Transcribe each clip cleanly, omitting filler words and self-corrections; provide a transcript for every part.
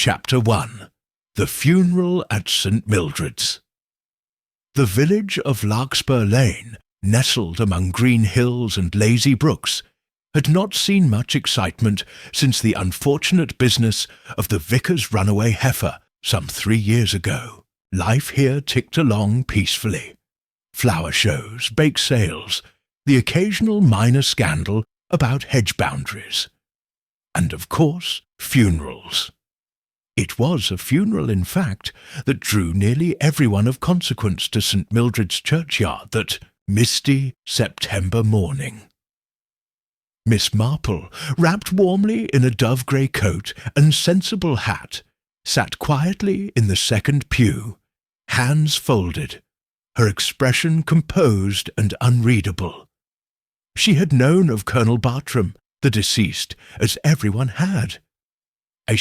Chapter 1. The Funeral at St. Mildred's. The village of Larkspur Lane, nestled among green hills and lazy brooks, had not seen much excitement since the unfortunate business of the vicar's runaway heifer some 3 years ago. Life here ticked along peacefully. Flower shows, bake sales, the occasional minor scandal about hedge boundaries, and of course, funerals. It was a funeral, in fact, that drew nearly everyone of consequence to St. Mildred's churchyard that misty September morning. Miss Marple, wrapped warmly in a dove-grey coat and sensible hat, sat quietly in the second pew, hands folded, her expression composed and unreadable. She had known of Colonel Bartram, the deceased, as everyone had. A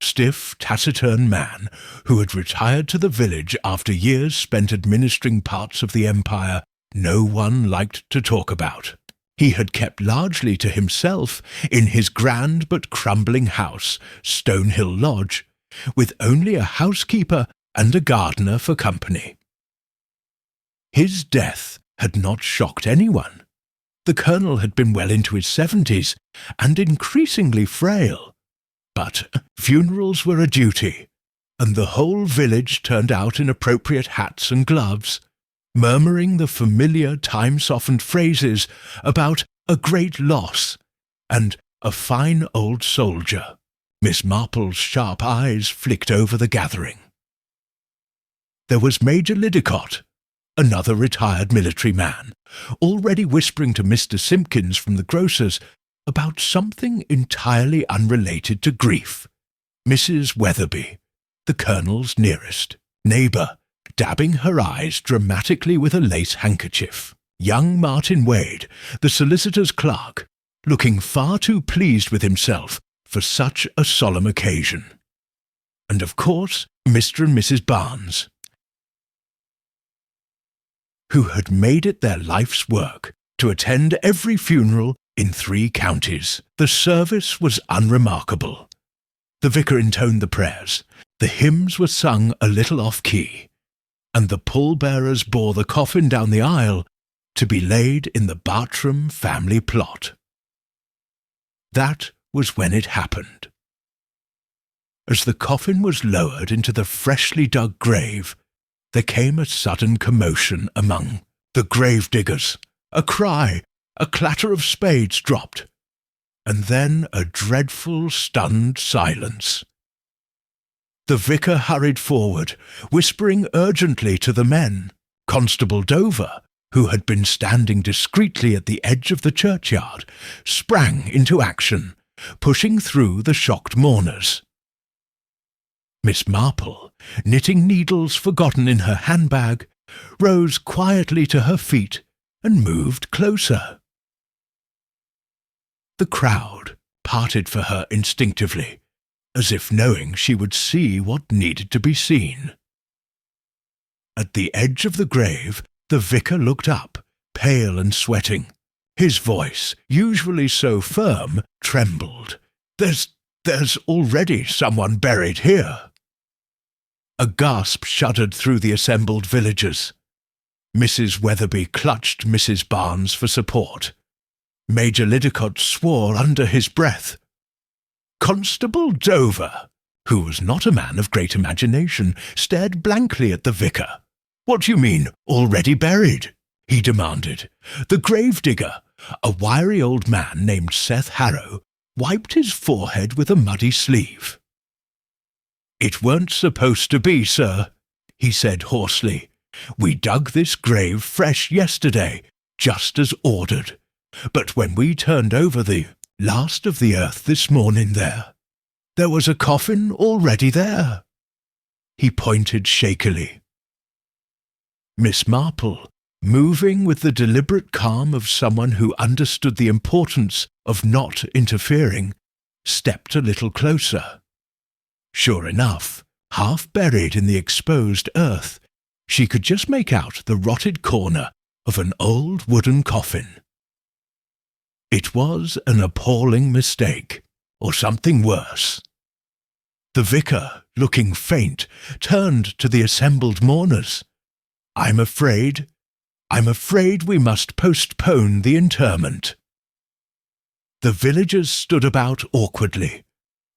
stiff, taciturn man who had retired to the village after years spent administering parts of the empire no one liked to talk about. He had kept largely to himself in his grand but crumbling house, Stonehill Lodge, with only a housekeeper and a gardener for company. His death had not shocked anyone. The colonel had been well into his 70s and increasingly frail. But funerals were a duty, and the whole village turned out in appropriate hats and gloves, murmuring the familiar time-softened phrases about a great loss and a fine old soldier. Miss Marple's sharp eyes flicked over the gathering. There was Major Lidicott, another retired military man, already whispering to Mr. Simpkins from the grocer's about something entirely unrelated to grief. Mrs. Weatherby, the colonel's nearest neighbour, dabbing her eyes dramatically with a lace handkerchief. Young Martin Wade, the solicitor's clerk, looking far too pleased with himself for such a solemn occasion. And of course, Mr. and Mrs. Barnes, who had made it their life's work to attend every funeral in 3 counties. The service was unremarkable. The vicar intoned the prayers, the hymns were sung a little off-key, and the pallbearers bore the coffin down the aisle to be laid in the Bartram family plot. That was when it happened. As the coffin was lowered into the freshly dug grave, there came a sudden commotion among the grave-diggers, a cry, a clatter of spades dropped, and then a dreadful, stunned silence. The vicar hurried forward, whispering urgently to the men. Constable Dover, who had been standing discreetly at the edge of the churchyard, sprang into action, pushing through the shocked mourners. Miss Marple, knitting needles forgotten in her handbag, rose quietly to her feet and moved closer. The crowd parted for her instinctively, as if knowing she would see what needed to be seen. At the edge of the grave, the vicar looked up, pale and sweating. His voice, usually so firm, trembled. There's already someone buried here." A gasp shuddered through the assembled villagers. Mrs. Weatherby clutched Mrs. Barnes for support. Major Lidicott swore under his breath. Constable Dover, who was not a man of great imagination, stared blankly at the vicar. "What do you mean, already buried?" he demanded. The gravedigger, a wiry old man named Seth Harrow, wiped his forehead with a muddy sleeve. "It weren't supposed to be, sir," he said hoarsely. "We dug this grave fresh yesterday, just as ordered. But when we turned over the last of the earth this morning there was a coffin already there." He pointed shakily. Miss Marple, moving with the deliberate calm of someone who understood the importance of not interfering, stepped a little closer. Sure enough, half buried in the exposed earth, she could just make out the rotted corner of an old wooden coffin. It was an appalling mistake, or something worse. The vicar, looking faint, turned to the assembled mourners. I'm afraid we must postpone the interment." The villagers stood about awkwardly,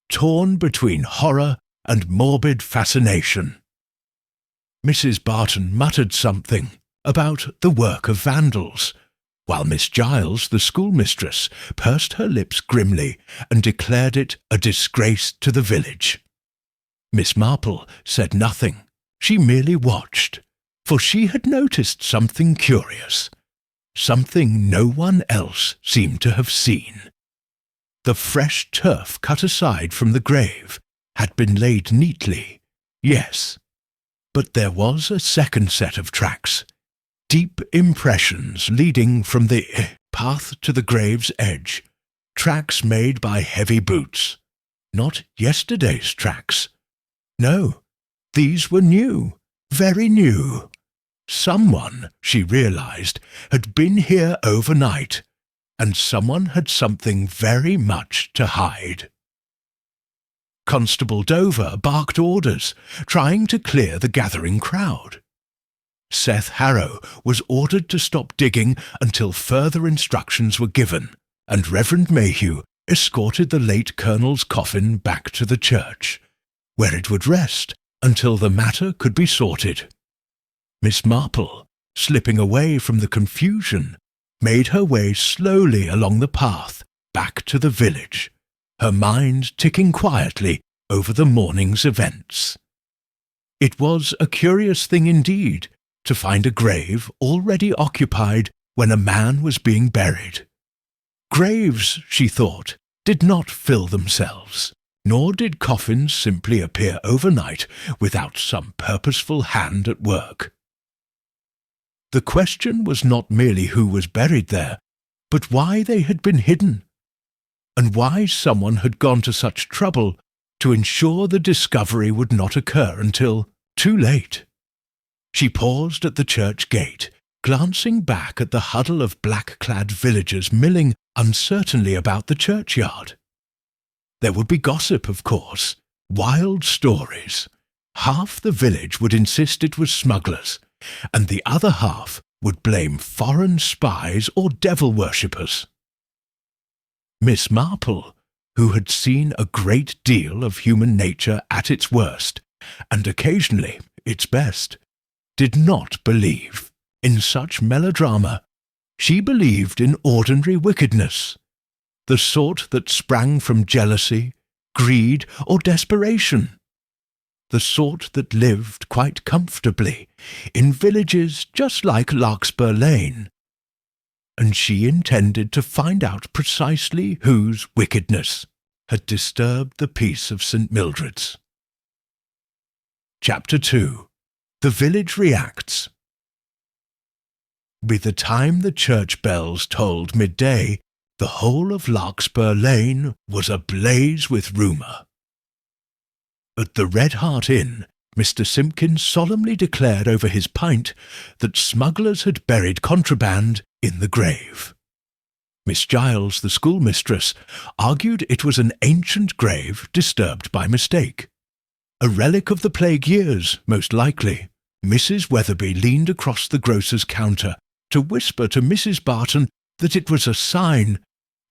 torn between horror and morbid fascination. Mrs. Barton muttered something about the work of vandals, while Miss Giles, the schoolmistress, pursed her lips grimly and declared it a disgrace to the village. Miss Marple said nothing. She merely watched, for she had noticed something curious, something no one else seemed to have seen. The fresh turf cut aside from the grave had been laid neatly, yes, but there was a second set of tracks, deep impressions leading from the path to the grave's edge, tracks made by heavy boots, not yesterday's tracks. No, these were new, very new. Someone, she realized, had been here overnight, and someone had something very much to hide. Constable Dover barked orders, trying to clear the gathering crowd. Seth Harrow was ordered to stop digging until further instructions were given, and Reverend Mayhew escorted the late Colonel's coffin back to the church, where it would rest until the matter could be sorted. Miss Marple, slipping away from the confusion, made her way slowly along the path back to the village, her mind ticking quietly over the morning's events. It was a curious thing indeed to find a grave already occupied when a man was being buried. Graves, she thought, did not fill themselves, nor did coffins simply appear overnight without some purposeful hand at work. The question was not merely who was buried there, but why they had been hidden, and why someone had gone to such trouble to ensure the discovery would not occur until too late. She paused at the church gate, glancing back at the huddle of black-clad villagers milling uncertainly about the churchyard. There would be gossip, of course, wild stories. Half the village would insist it was smugglers, and the other half would blame foreign spies or devil-worshippers. Miss Marple, who had seen a great deal of human nature at its worst, and occasionally its best, did not believe in such melodrama. She believed in ordinary wickedness, the sort that sprang from jealousy, greed, or desperation, the sort that lived quite comfortably in villages just like Larkspur Lane, and she intended to find out precisely whose wickedness had disturbed the peace of St. Mildred's. Chapter 2. The Village Reacts. By the time the church bells tolled midday, the whole of Larkspur Lane was ablaze with rumour. At the Red Hart Inn, Mr. Simpkins solemnly declared over his pint that smugglers had buried contraband in the grave. Miss Giles, the schoolmistress, argued it was an ancient grave disturbed by mistake. A relic of the plague years, most likely. Mrs. Weatherby leaned across the grocer's counter to whisper to Mrs. Barton that it was a sign,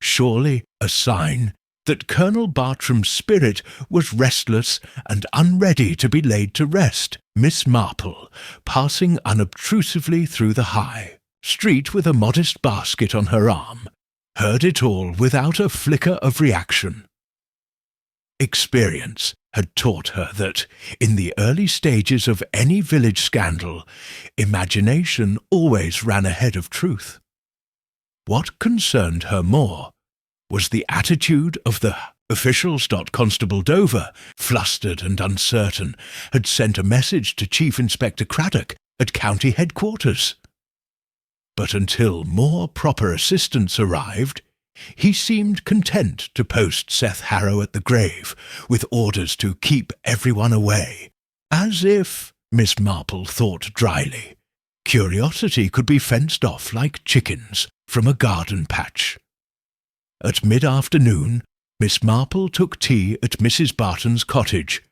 surely a sign, that Colonel Bartram's spirit was restless and unready to be laid to rest. Miss Marple, passing unobtrusively through the High Street with a modest basket on her arm, heard it all without a flicker of reaction. Experience had taught her that, in the early stages of any village scandal, imagination always ran ahead of truth. What concerned her more was the attitude of the officials. Constable Dover, flustered and uncertain, had sent a message to Chief Inspector Craddock at county headquarters. But until more proper assistance arrived, he seemed content to post Seth Harrow at the grave, with orders to keep everyone away, as if, Miss Marple thought dryly, curiosity could be fenced off like chickens from a garden patch. At mid-afternoon, Miss Marple took tea at Mrs. Barton's cottage,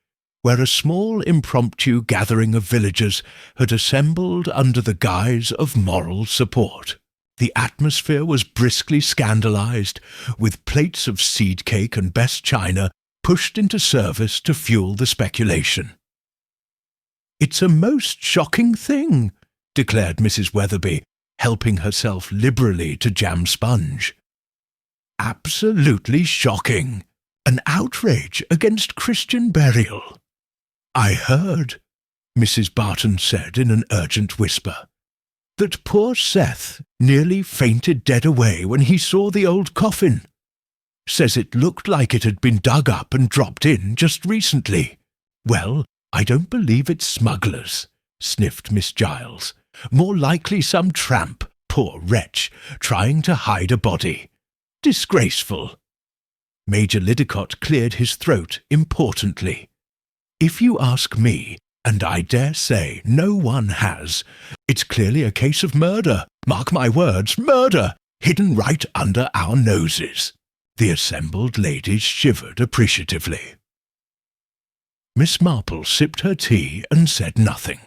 where a small impromptu gathering of villagers had assembled under the guise of moral support. The atmosphere was briskly scandalized, with plates of seed cake and best china pushed into service to fuel the speculation. "It's a most shocking thing," declared Mrs. Weatherby, helping herself liberally to jam sponge. "Absolutely shocking. An outrage against Christian burial." "I heard," Mrs. Barton said in an urgent whisper, "that poor Seth nearly fainted dead away when he saw the old coffin. Says it looked like it had been dug up and dropped in just recently." "Well, I don't believe it's smugglers," sniffed Miss Giles. "More likely some tramp, poor wretch, trying to hide a body. Disgraceful." Major Lidicott cleared his throat importantly. "If you ask me, and I dare say no one has, it's clearly a case of murder. Mark my words, murder, hidden right under our noses." The assembled ladies shivered appreciatively. Miss Marple sipped her tea and said nothing.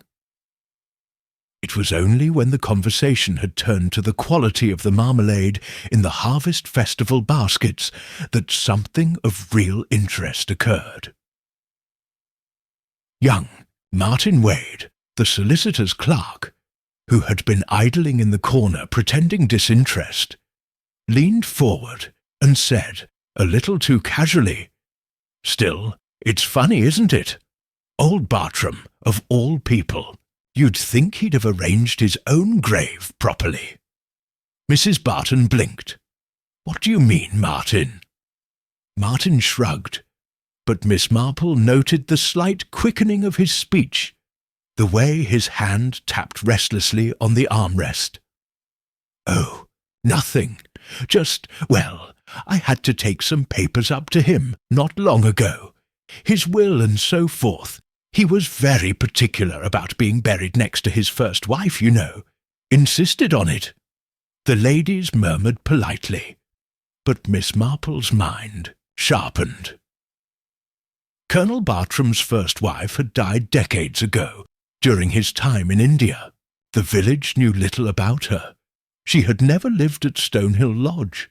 It was only when the conversation had turned to the quality of the marmalade in the harvest festival baskets that something of real interest occurred. Young Martin Wade, the solicitor's clerk, who had been idling in the corner pretending disinterest, leaned forward and said, a little too casually, "Still, it's funny, isn't it? Old Bartram, of all people. You'd think he'd have arranged his own grave properly." Mrs. Barton blinked. "What do you mean, Martin?" Martin shrugged, but Miss Marple noted the slight quickening of his speech, the way his hand tapped restlessly on the armrest. "Oh, nothing. Just, well, I had to take some papers up to him not long ago. His will and so forth. He was very particular about being buried next to his first wife, you know. Insisted on it." The ladies murmured politely, but Miss Marple's mind sharpened. Colonel Bartram's first wife had died decades ago, during his time in India. The village knew little about her. She had never lived at Stonehill Lodge.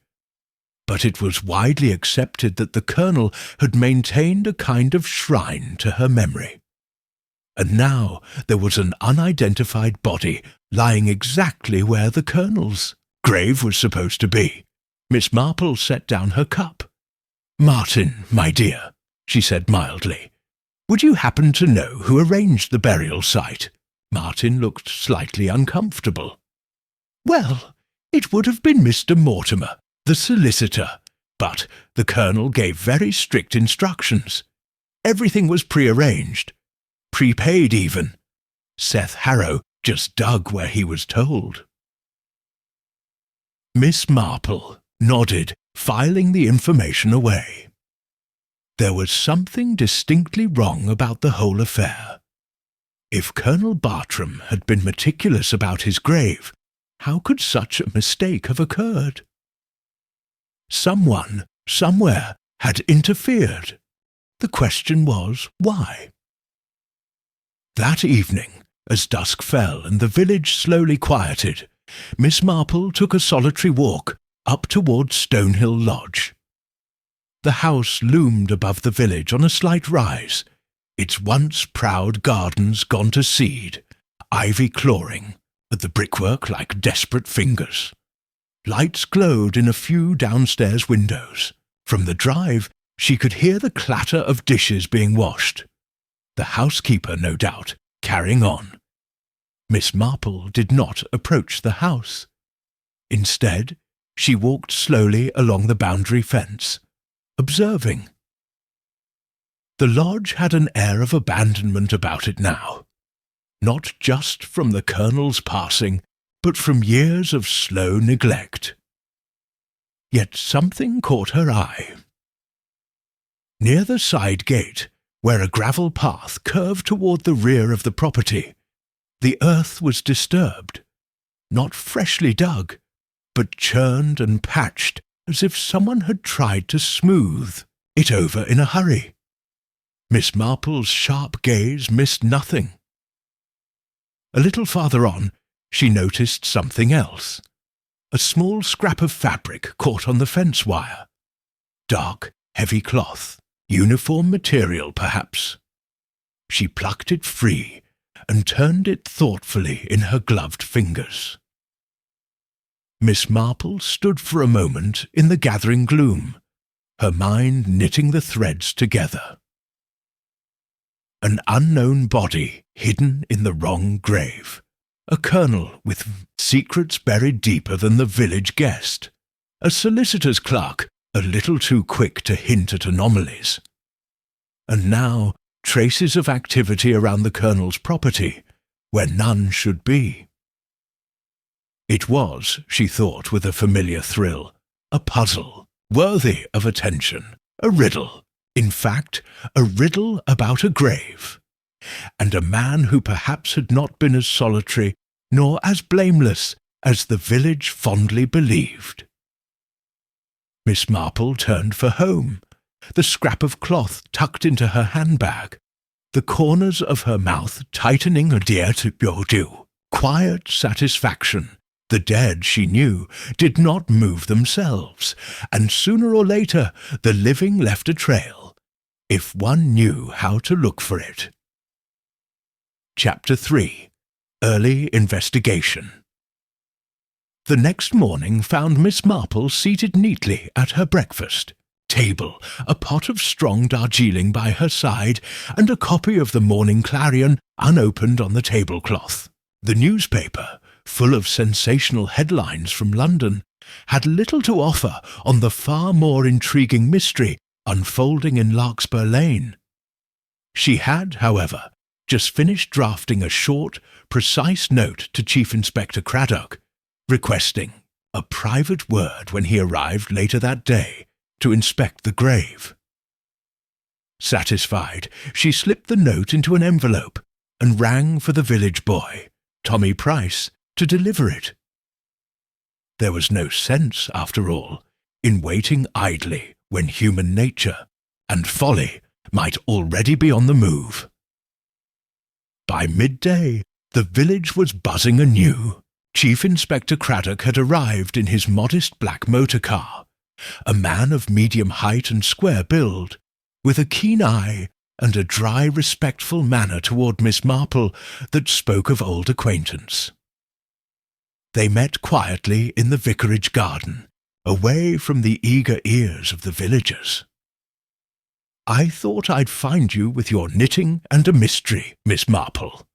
But it was widely accepted that the colonel had maintained a kind of shrine to her memory. And now there was an unidentified body lying exactly where the colonel's grave was supposed to be. Miss Marple set down her cup. "Martin, my dear," she said mildly, "would you happen to know who arranged the burial site?" Martin looked slightly uncomfortable. "Well, it would have been Mr. Mortimer, the solicitor, but the colonel gave very strict instructions. Everything was prearranged. Prepaid even. Seth Harrow just dug where he was told." Miss Marple nodded, filing the information away. There was something distinctly wrong about the whole affair. If Colonel Bartram had been meticulous about his grave, how could such a mistake have occurred? Someone, somewhere, had interfered. The question was, why? That evening, as dusk fell and the village slowly quieted, Miss Marple took a solitary walk up towards Stonehill Lodge. The house loomed above the village on a slight rise, its once proud gardens gone to seed, ivy clawing at the brickwork like desperate fingers. Lights glowed in a few downstairs windows. From the drive, she could hear the clatter of dishes being washed. The housekeeper, no doubt, carrying on. Miss Marple did not approach the house. Instead, she walked slowly along the boundary fence, observing. The lodge had an air of abandonment about it now, not just from the colonel's passing, but from years of slow neglect. Yet something caught her eye. Near the side gate, where a gravel path curved toward the rear of the property, the earth was disturbed, not freshly dug, but churned and patched as if someone had tried to smooth it over in a hurry. Miss Marple's sharp gaze missed nothing. A little farther on, she noticed something else. A small scrap of fabric caught on the fence wire. Dark, heavy cloth, uniform material perhaps. She plucked it free and turned it thoughtfully in her gloved fingers. Miss Marple stood for a moment in the gathering gloom, her mind knitting the threads together. An unknown body hidden in the wrong grave, a colonel with secrets buried deeper than the village guessed, a solicitor's clerk a little too quick to hint at anomalies. And now traces of activity around the colonel's property, where none should be. It was, she thought with a familiar thrill, a puzzle, worthy of attention, a riddle, in fact, a riddle about a grave, and a man who perhaps had not been as solitary nor as blameless as the village fondly believed. Miss Marple turned for home, the scrap of cloth tucked into her handbag, the corners of her mouth tightening a dear to your due. Quiet satisfaction. The dead, she knew, did not move themselves, and sooner or later the living left a trail, if one knew how to look for it. Chapter 3. Early Investigation. The next morning found Miss Marple seated neatly at her breakfast table, a pot of strong Darjeeling by her side, and a copy of the Morning Clarion unopened on the tablecloth. The newspaper, full of sensational headlines from London, had little to offer on the far more intriguing mystery unfolding in Larkspur Lane. She had, however, just finished drafting a short, precise note to Chief Inspector Craddock, requesting a private word when he arrived later that day to inspect the grave. Satisfied, she slipped the note into an envelope and rang for the village boy, Tommy Price, to deliver it. There was no sense, after all, in waiting idly when human nature and folly might already be on the move. By midday, the village was buzzing anew. Chief Inspector Craddock had arrived in his modest black motor car, a man of medium height and square build, with a keen eye and a dry, respectful manner toward Miss Marple that spoke of old acquaintance. They met quietly in the vicarage garden, away from the eager ears of the villagers. "I thought I'd find you with your knitting and a mystery, Miss Marple,"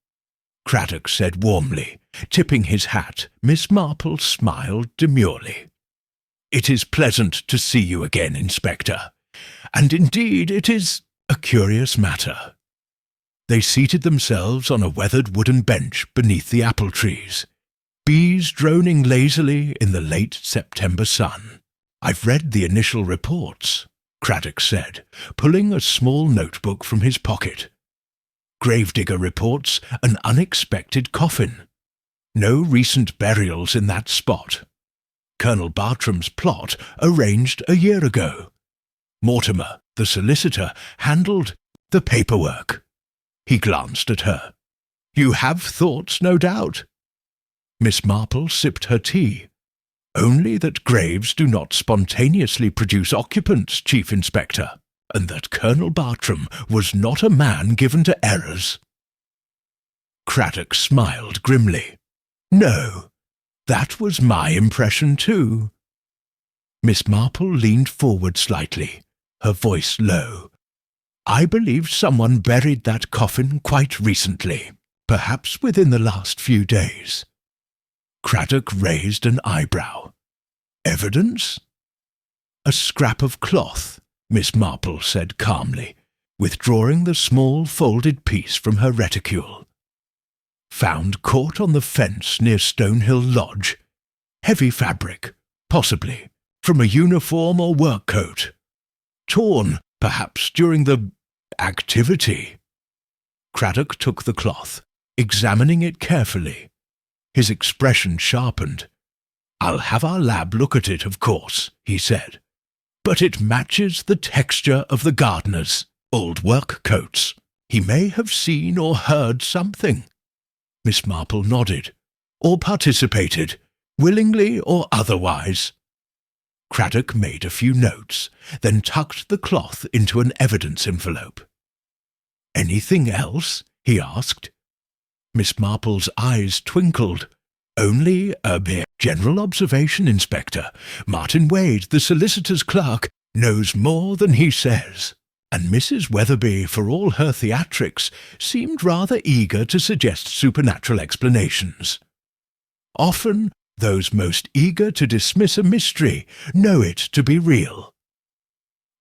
Craddock said warmly. Tipping his hat, Miss Marple smiled demurely. "It is pleasant to see you again, Inspector, and indeed it is a curious matter." They seated themselves on a weathered wooden bench beneath the apple trees, bees droning lazily in the late September sun. "I've read the initial reports," Craddock said, pulling a small notebook from his pocket. "Gravedigger reports an unexpected coffin. No recent burials in that spot. Colonel Bartram's plot arranged a year ago. Mortimer, the solicitor, handled the paperwork." He glanced at her. "You have thoughts, no doubt." Miss Marple sipped her tea. "Only that graves do not spontaneously produce occupants, Chief Inspector, and that Colonel Bartram was not a man given to errors." Craddock smiled grimly. "No, that was my impression too." Miss Marple leaned forward slightly, her voice low. "I believe someone buried that coffin quite recently, perhaps within the last few days." Craddock raised an eyebrow. "Evidence?" "A scrap of cloth," Miss Marple said calmly, withdrawing the small folded piece from her reticule. "Found caught on the fence near Stonehill Lodge. Heavy fabric, possibly, from a uniform or work coat. Torn, perhaps, during the activity." Craddock took the cloth, examining it carefully. His expression sharpened. "I'll have our lab look at it, of course," he said. "But it matches the texture of the gardener's old work coats. He may have seen or heard something." Miss Marple nodded. "Or participated, willingly or otherwise." Craddock made a few notes, then tucked the cloth into an evidence envelope. "Anything else?" he asked. Miss Marple's eyes twinkled. "Only a mere general observation, Inspector. Martin Wade, the solicitor's clerk, knows more than he says." And Mrs. Weatherby, for all her theatrics, seemed rather eager to suggest supernatural explanations. Often, those most eager to dismiss a mystery know it to be real.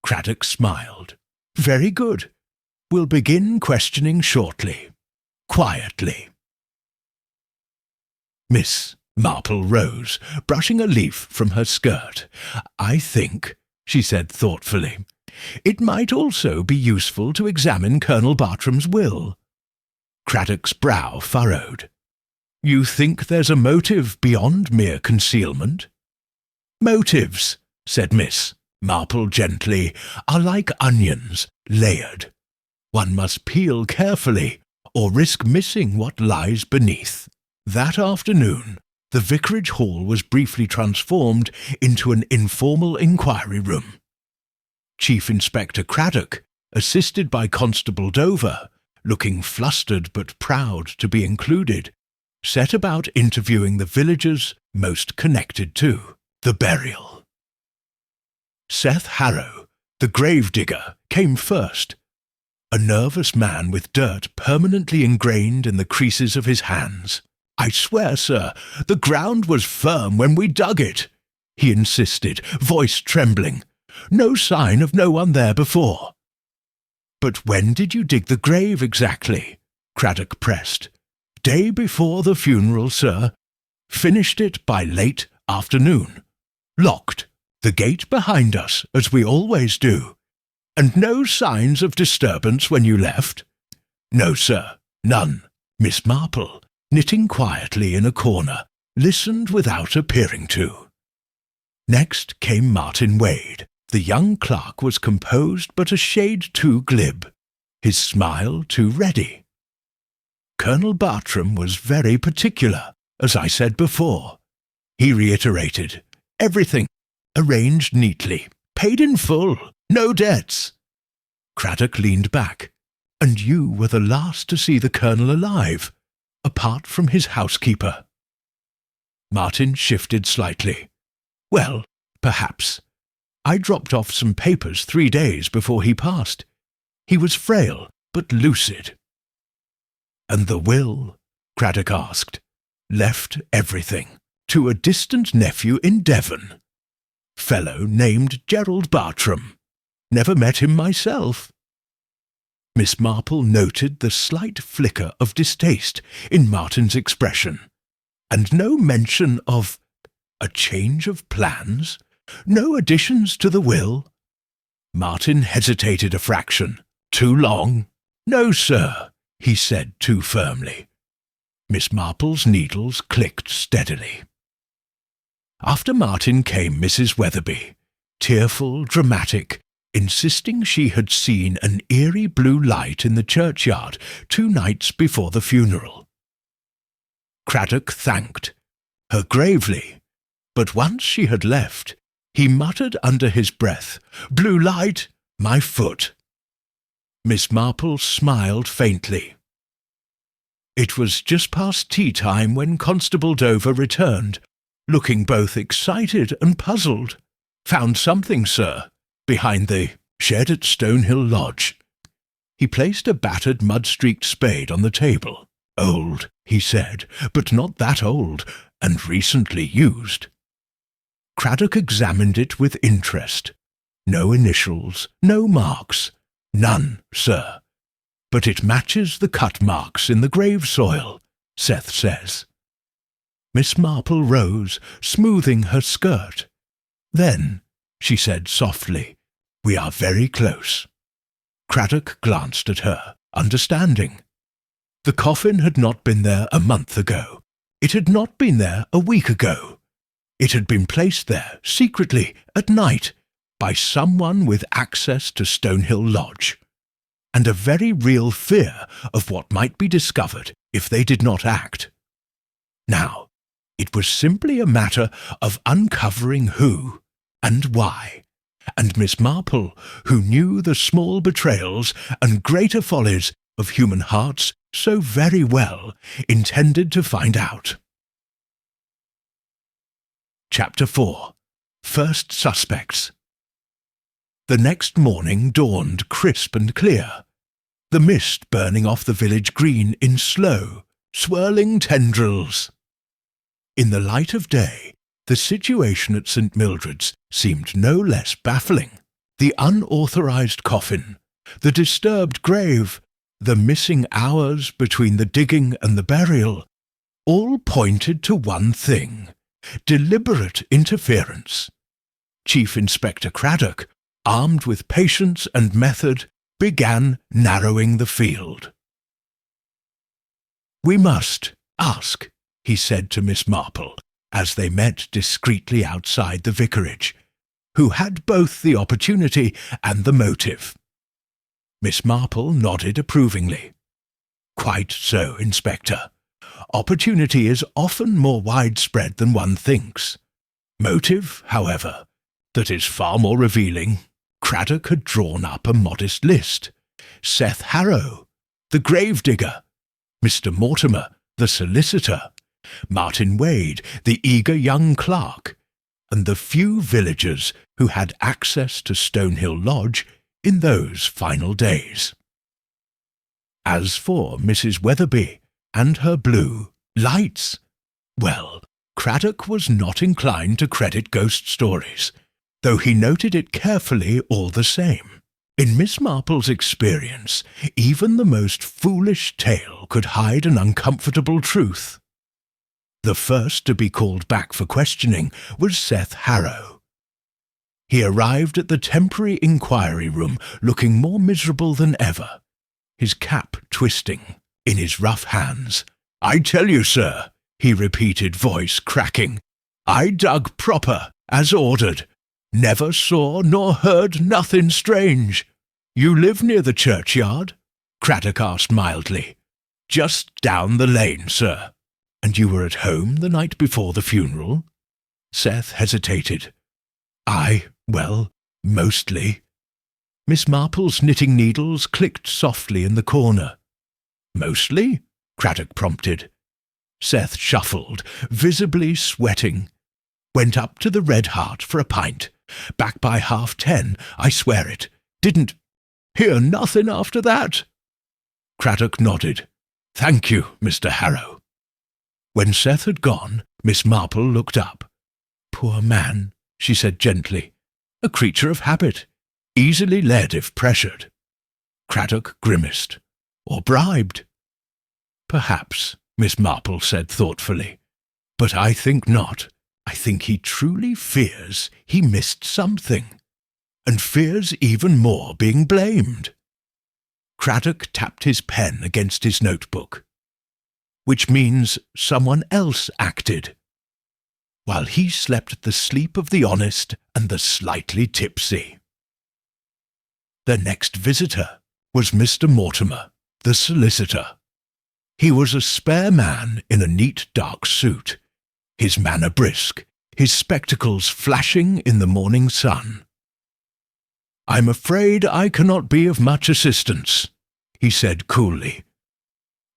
Craddock smiled. "Very good. We'll begin questioning shortly. Quietly." Miss Marple rose, brushing a leaf from her skirt. "I think," she said thoughtfully, "it might also be useful to examine Colonel Bartram's will." Craddock's brow furrowed. "You think there's a motive beyond mere concealment?" "Motives," said Miss Marple gently, "are like onions, layered. One must peel carefully, or risk missing what lies beneath." That afternoon, the vicarage hall was briefly transformed into an informal inquiry room. Chief Inspector Craddock, assisted by Constable Dover, looking flustered but proud to be included, set about interviewing the villagers most connected to the burial. Seth Harrow, the gravedigger, came first, a nervous man with dirt permanently ingrained in the creases of his hands. "I swear, sir, the ground was firm when we dug it," he insisted, voice trembling. "No sign of no one there before." "But when did you dig the grave exactly?" Craddock pressed. "Day before the funeral, sir. Finished it by late afternoon. Locked, the gate behind us, as we always do. And no signs of disturbance when you left?" "No, sir, none." Miss Marple, knitting quietly in a corner, listened without appearing to. Next came Martin Wade. The young clerk was composed but a shade too glib, his smile too ready. "Colonel Bartram was very particular, as I said before," he reiterated. "Everything arranged neatly, paid in full, no debts." Craddock leaned back. "And you were the last to see the Colonel alive, apart from his housekeeper." Martin shifted slightly. "Well, perhaps. I dropped off some papers 3 days before he passed. He was frail, but lucid." "And the will?" Craddock asked. "Left everything to a distant nephew in Devon. Fellow named Gerald Bartram. Never met him myself." Miss Marple noted the slight flicker of distaste in Martin's expression. "And no mention of a change of plans? No additions to the will?" Martin hesitated a fraction. "Too long?" "No, sir," he said too firmly. Miss Marple's needles clicked steadily. After Martin came Mrs. Weatherby, tearful, dramatic, insisting she had seen an eerie blue light in the churchyard 2 nights before the funeral. Craddock thanked her gravely, but once she had left, he muttered under his breath, "Blue light, my foot." Miss Marple smiled faintly. It was just past tea-time when Constable Dover returned, looking both excited and puzzled. "Found something, sir, behind the shed at Stonehill Lodge." He placed a battered mud-streaked spade on the table. "Old," he said, "but not that old, and recently used." Craddock examined it with interest. "No initials, no marks. None, sir. But it matches the cut marks in the grave soil, Seth says." Miss Marple rose, smoothing her skirt. "Then," she said softly, "we are very close." Craddock glanced at her, understanding. The coffin had not been there a month ago. It had not been there a week ago. It had been placed there, secretly, at night, by someone with access to Stonehill Lodge, and a very real fear of what might be discovered if they did not act. Now, it was simply a matter of uncovering who and why, and Miss Marple, who knew the small betrayals and greater follies of human hearts so very well, intended to find out. Chapter 4. First Suspects. The next morning dawned crisp and clear, the mist burning off the village green in slow, swirling tendrils. In the light of day, the situation at St. Mildred's seemed no less baffling. The unauthorized coffin, the disturbed grave, the missing hours between the digging and the burial, all pointed to one thing: deliberate interference. Chief Inspector Craddock, armed with patience and method, began narrowing the field. "We must ask," he said to Miss Marple, as they met discreetly outside the vicarage, who had both the opportunity and the motive. Miss Marple nodded approvingly. "Quite so, Inspector. Opportunity is often more widespread than one thinks. Motive, however, that is far more revealing." Craddock had drawn up a modest list. Seth Harrow, the gravedigger; Mr. Mortimer, the solicitor; Martin Wade, the eager young clerk; and the few villagers who had access to Stonehill Lodge in those final days. As for Mrs. Weatherby and her blue lights, well, Craddock was not inclined to credit ghost stories, though he noted it carefully all the same. In Miss Marple's experience, even the most foolish tale could hide an uncomfortable truth. The first to be called back for questioning was Seth Harrow. He arrived at the temporary inquiry room looking more miserable than ever, his cap twisting in his rough hands. "I tell you, sir," he repeated, voice cracking, "I dug proper, as ordered. Never saw nor heard nothing strange." "You live near the churchyard?" Craddock asked mildly. "Just down the lane, sir." "And you were at home the night before the funeral?" Seth hesitated. Well, mostly." Miss Marple's knitting needles clicked softly in the corner. "Mostly?" Craddock prompted. Seth shuffled, visibly sweating. "Went up to the Red Hart for a pint. Back by 10:30, I swear it. Didn't hear nothing after that." Craddock nodded. "Thank you, Mr. Harrow." When Seth had gone, Miss Marple looked up. "Poor man," she said gently. "A creature of habit, easily led if pressured." Craddock grimaced. "Or bribed." "Perhaps," Miss Marple said thoughtfully. "But I think not. I think he truly fears he missed something, and fears even more being blamed." Craddock tapped his pen against his notebook. "Which means someone else acted, while he slept the sleep of the honest and the slightly tipsy." The next visitor was Mr. Mortimer, the solicitor. He was a spare man in a neat dark suit, his manner brisk, his spectacles flashing in the morning sun. "I'm afraid I cannot be of much assistance," he said coolly.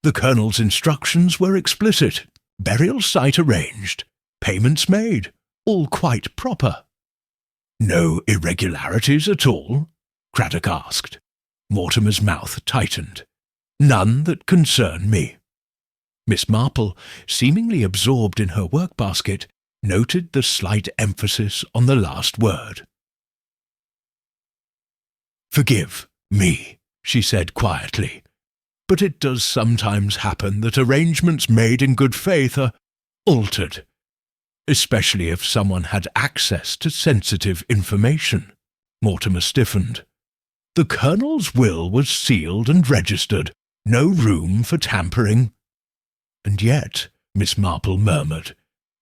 "The Colonel's instructions were explicit. Burial site arranged. Payments made. All quite proper." "No irregularities at all?" Craddock asked. Mortimer's mouth tightened. "None that concern me." Miss Marple, seemingly absorbed in her work-basket, noted the slight emphasis on the last word. "Forgive me," she said quietly, "but it does sometimes happen that arrangements made in good faith are altered, especially if someone had access to sensitive information." Mortimer stiffened. "The Colonel's will was sealed and registered. No room for tampering." "And yet," Miss Marple murmured,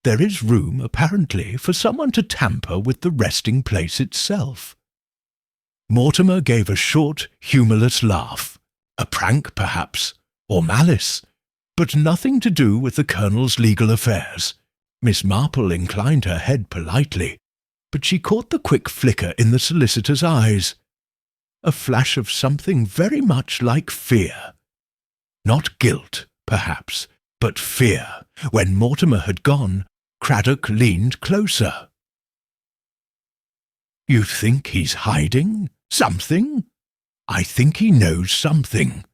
there is room, apparently, for someone to tamper with the resting place itself. Mortimer gave a short, humourless laugh. A prank, perhaps, or malice, but nothing to do with the Colonel's legal affairs. Miss Marple inclined her head politely, but she caught the quick flicker in the solicitor's eyes. A flash of something very much like fear. Not guilt, perhaps, but fear. When Mortimer had gone, Craddock leaned closer. "You think he's hiding something?" "I think he knows something,"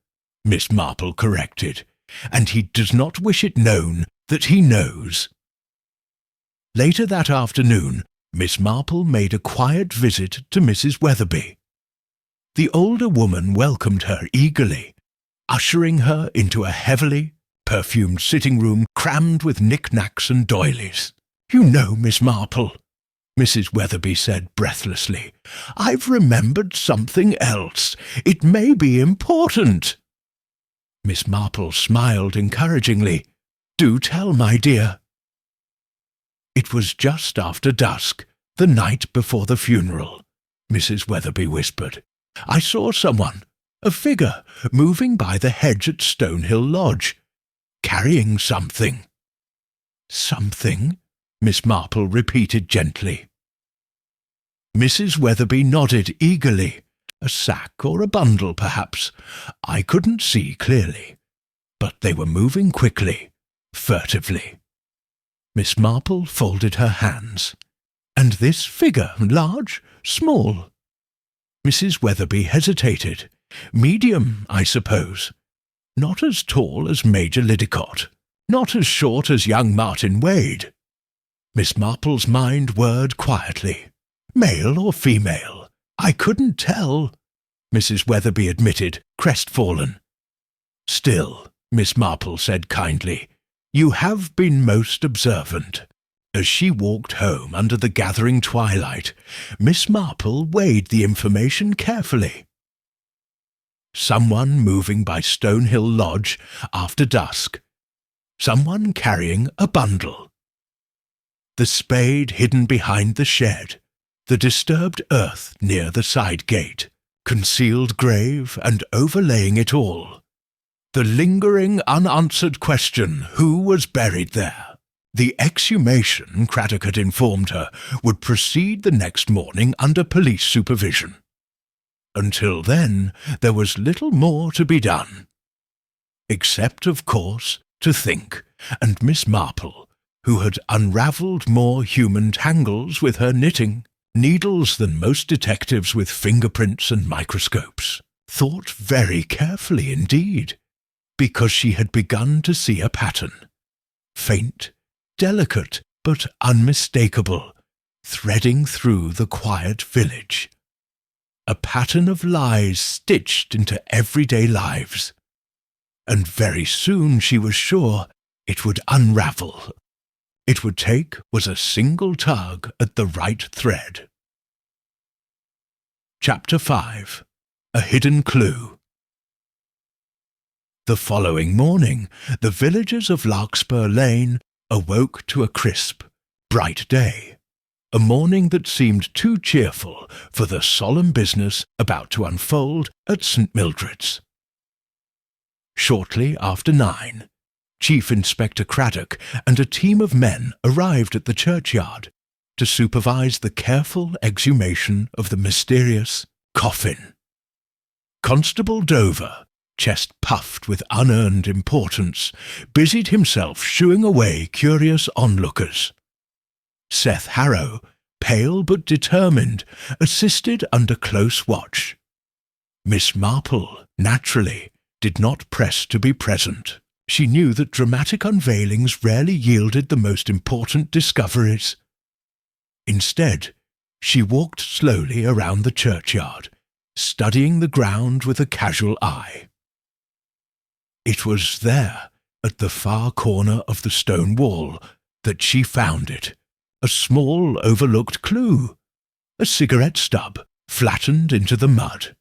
Miss Marple corrected, "and he does not wish it known that he knows." Later that afternoon, Miss Marple made a quiet visit to Mrs. Weatherby. The older woman welcomed her eagerly, ushering her into a heavily perfumed sitting room crammed with knick-knacks and doilies. "You know, Miss Marple," Mrs. Weatherby said breathlessly, "I've remembered something else. It may be important." Miss Marple smiled encouragingly. "Do tell, my dear." "It was just after dusk, the night before the funeral," Mrs. Weatherby whispered. "I saw someone, a figure, moving by the hedge at Stonehill Lodge, carrying something." "Something?" Miss Marple repeated gently. Mrs. Weatherby nodded eagerly. "A sack or a bundle, perhaps. I couldn't see clearly. But they were moving quickly, furtively." Miss Marple folded her hands. "And this figure, large, small?" Mrs. Weatherby hesitated. "Medium, I suppose. Not as tall as Major Liddycott. Not as short as young Martin Wade." Miss Marple's mind whirred quietly. "Male or female? I couldn't tell," Mrs. Weatherby admitted, crestfallen. "Still," Miss Marple said kindly, "you have been most observant." As she walked home under the gathering twilight, Miss Marple weighed the information carefully. Someone moving by Stonehill Lodge after dusk. Someone carrying a bundle. The spade hidden behind the shed. The disturbed earth near the side gate. Concealed grave and overlaying it all. The lingering unanswered question, who was buried there? The exhumation, Craddock had informed her, would proceed the next morning under police supervision. Until then, there was little more to be done. Except, of course, to think, and Miss Marple, who had unravelled more human tangles with her knitting, needles than most detectives with fingerprints and microscopes, thought very carefully indeed, because she had begun to see a pattern. Faint, delicate, but unmistakable, threading through the quiet village. A pattern of lies stitched into everyday lives. And very soon, she was sure, it would unravel. It would take was a single tug at the right thread. Chapter 5. A Hidden Clue. The following morning, the villagers of Larkspur Lane awoke to a crisp, bright day. A morning that seemed too cheerful for the solemn business about to unfold at St. Mildred's. Shortly after 9, Chief Inspector Craddock and a team of men arrived at the churchyard to supervise the careful exhumation of the mysterious coffin. Constable Dover, chest puffed with unearned importance, busied himself shooing away curious onlookers. Seth Harrow, pale but determined, assisted under close watch. Miss Marple, naturally, did not press to be present. She knew that dramatic unveilings rarely yielded the most important discoveries. Instead, she walked slowly around the churchyard, studying the ground with a casual eye. It was there, at the far corner of the stone wall, that she found it. A small overlooked clue. A cigarette stub, flattened into the mud.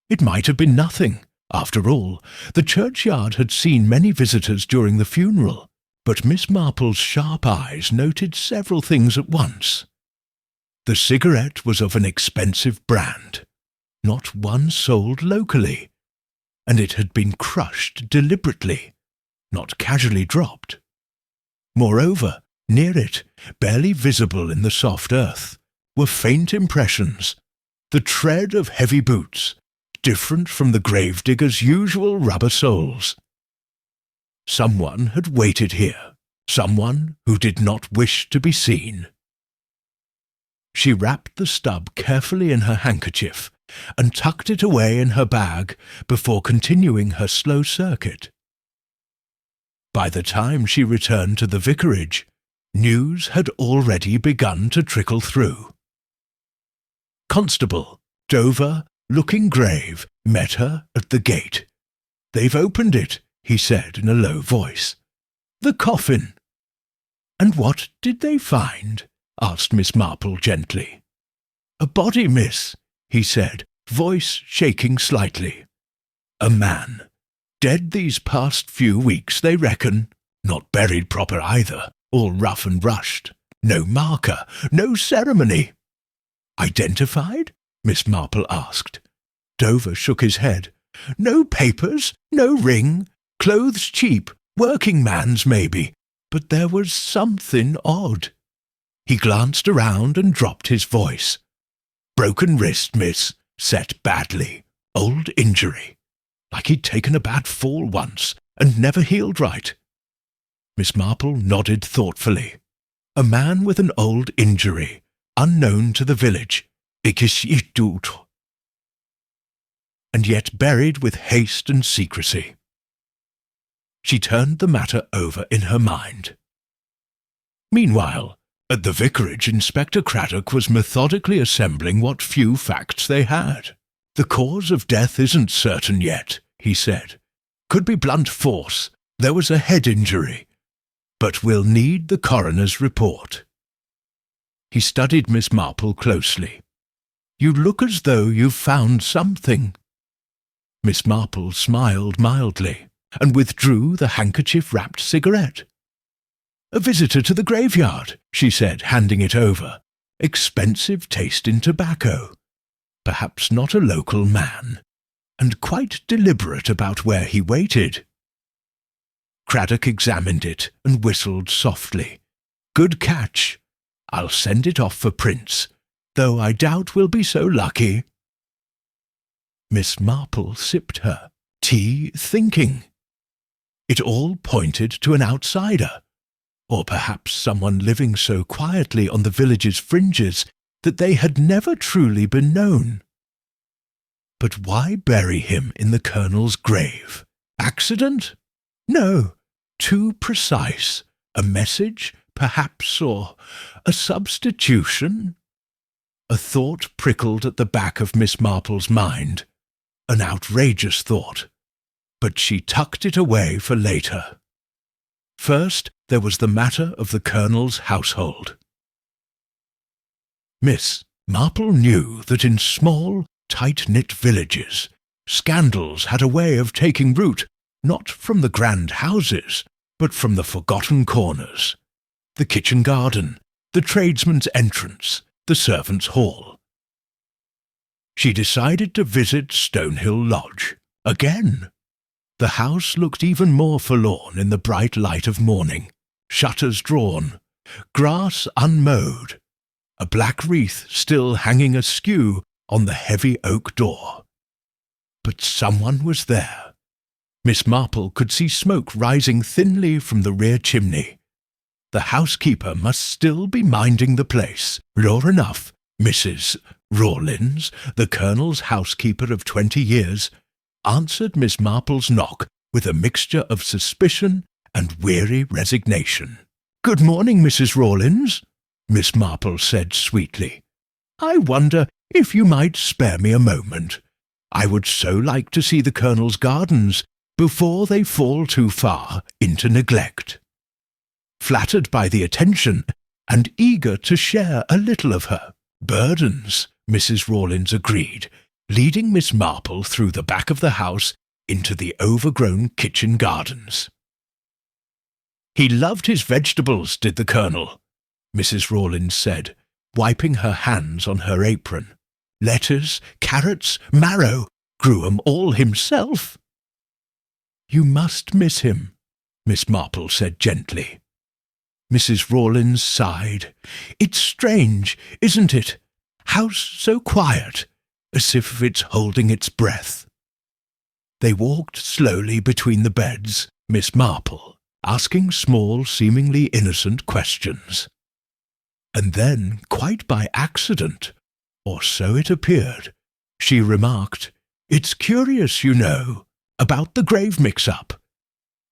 It might have been nothing. After all, the churchyard had seen many visitors during the funeral. But Miss Marple's sharp eyes noted several things at once. The cigarette was of an expensive brand, not one sold locally, and it had been crushed deliberately, not casually dropped. Moreover, near it, barely visible in the soft earth, were faint impressions, the tread of heavy boots, different from the gravedigger's usual rubber soles. Someone had waited here, someone who did not wish to be seen. She wrapped the stub carefully in her handkerchief and tucked it away in her bag before continuing her slow circuit. By the time she returned to the vicarage, news had already begun to trickle through. Constable, Dover, looking grave, met her at the gate. "They've opened it," he said in a low voice. "The coffin." "And what did they find?" asked Miss Marple gently. "A body, miss," he said, voice shaking slightly. "A man. Dead these past few weeks, they reckon. Not buried proper either, all rough and rushed. No marker, no ceremony." "Identified?" Miss Marple asked. Dover shook his head. "No papers, no ring, clothes cheap, working man's maybe, but there was something odd." He glanced around and dropped his voice. "Broken wrist, miss, set badly, old injury, like he'd taken a bad fall once and never healed right." Miss Marple nodded thoughtfully. A man with an old injury, unknown to the village, and yet buried with haste and secrecy. She turned the matter over in her mind. Meanwhile, at the vicarage, Inspector Craddock was methodically assembling what few facts they had. "The cause of death isn't certain yet," he said. "Could be blunt force. There was a head injury. But we'll need the coroner's report." He studied Miss Marple closely. "You look as though you've found something." Miss Marple smiled mildly and withdrew the handkerchief-wrapped cigarette. "A visitor to the graveyard," she said, handing it over. "Expensive taste in tobacco. Perhaps not a local man, and quite deliberate about where he waited." Craddock examined it and whistled softly. "Good catch. I'll send it off for prints, though I doubt we'll be so lucky." Miss Marple sipped her tea, thinking. It all pointed to an outsider, or perhaps someone living so quietly on the village's fringes that they had never truly been known. But why bury him in the Colonel's grave? Accident? No, too precise. A message, perhaps, or a substitution? A thought prickled at the back of Miss Marple's mind. An outrageous thought. But she tucked it away for later. First, there was the matter of the Colonel's household. Miss Marple knew that in small, tight-knit villages, scandals had a way of taking root not from the grand houses, but from the forgotten corners, the kitchen garden, the tradesman's entrance, the servants' hall. She decided to visit Stonehill Lodge again. The house looked even more forlorn in the bright light of morning, shutters drawn, grass unmowed, a black wreath still hanging askew on the heavy oak door. But someone was there. Miss Marple could see smoke rising thinly from the rear chimney. The housekeeper must still be minding the place. Sure enough, Mrs. Rawlins, the Colonel's housekeeper of 20 years, answered Miss Marple's knock with a mixture of suspicion and weary resignation. "Good morning, Mrs. Rawlins," Miss Marple said sweetly. "I wonder if you might spare me a moment. I would so like to see the Colonel's gardens before they fall too far into neglect." Flattered by the attention and eager to share a little of her burdens, Mrs. Rawlins agreed, leading Miss Marple through the back of the house into the overgrown kitchen gardens. He loved his vegetables, did the Colonel, Mrs. Rawlins said, wiping her hands on her apron. Lettuce, carrots, marrow, grew 'em all himself. You must miss him, Miss Marple said gently. Mrs. Rawlins sighed. It's strange, isn't it? House so quiet, as if it's holding its breath. They walked slowly between the beds, Miss Marple asking small, seemingly innocent questions. And then, quite by accident, or so it appeared, she remarked, It's curious, you know, about the grave mix-up.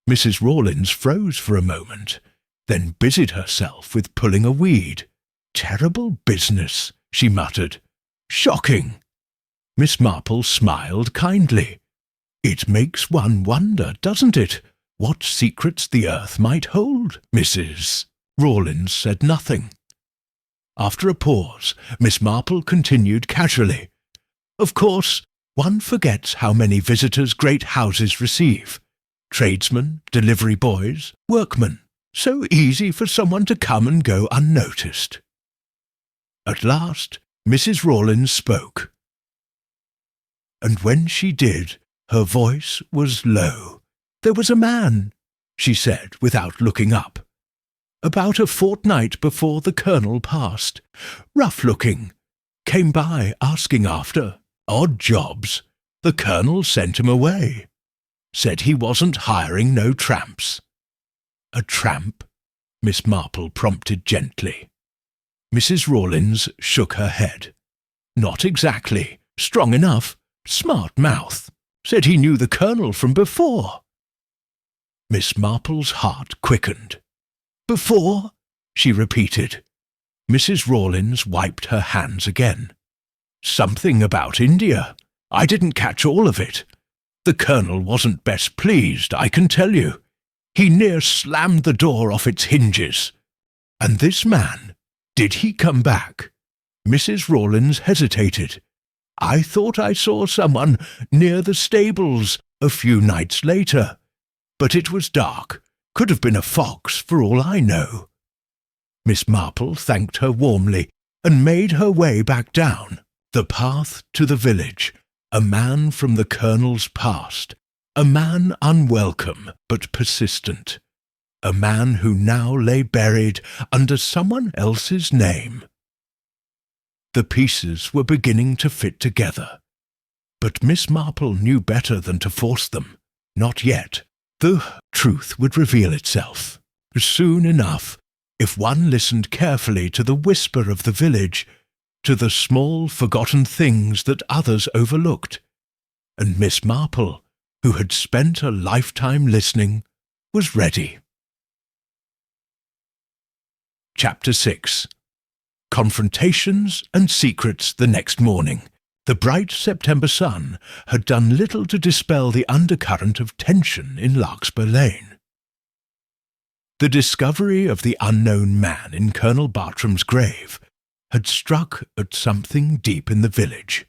Mrs. Rawlins froze for a moment, then busied herself with pulling a weed. Terrible business, she muttered. Shocking. Miss Marple smiled kindly. It makes one wonder, doesn't it, what secrets the earth might hold, Mrs. Rawlins said nothing. After a pause, Miss Marple continued casually. Of course, one forgets how many visitors great houses receive. Tradesmen, delivery boys, workmen. So easy for someone to come and go unnoticed. At last, Mrs. Rawlins spoke. And when she did, her voice was low. There was a man, she said without looking up. About a fortnight before the Colonel passed. Rough-looking. Came by asking after. Odd jobs. The Colonel sent him away. Said he wasn't hiring no tramps. A tramp? Miss Marple prompted gently. Mrs. Rawlins shook her head. Not exactly. Strong enough. Smart mouth. Said he knew the Colonel from before. Miss Marple's heart quickened. Before? She repeated. Mrs. Rawlins wiped her hands again. Something about India. I didn't catch all of it. The Colonel wasn't best pleased, I can tell you. He near slammed the door off its hinges. And this man, did he come back? Mrs. Rawlins hesitated. I thought I saw someone near the stables a few nights later. But it was dark. Could have been a fox, for all I know. Miss Marple thanked her warmly and made her way back down the path to the village. A man from the Colonel's past. A man unwelcome but persistent. A man who now lay buried under someone else's name. The pieces were beginning to fit together. But Miss Marple knew better than to force them. Not yet. The truth would reveal itself. Soon enough, if one listened carefully to the whisper of the village, to the small forgotten things that others overlooked. And Miss Marple, who had spent a lifetime listening, was ready. Chapter 6. Confrontations and secrets the next morning. The bright September sun had done little to dispel the undercurrent of tension in Larkspur Lane. The discovery of the unknown man in Colonel Bartram's grave had struck at something deep in the village.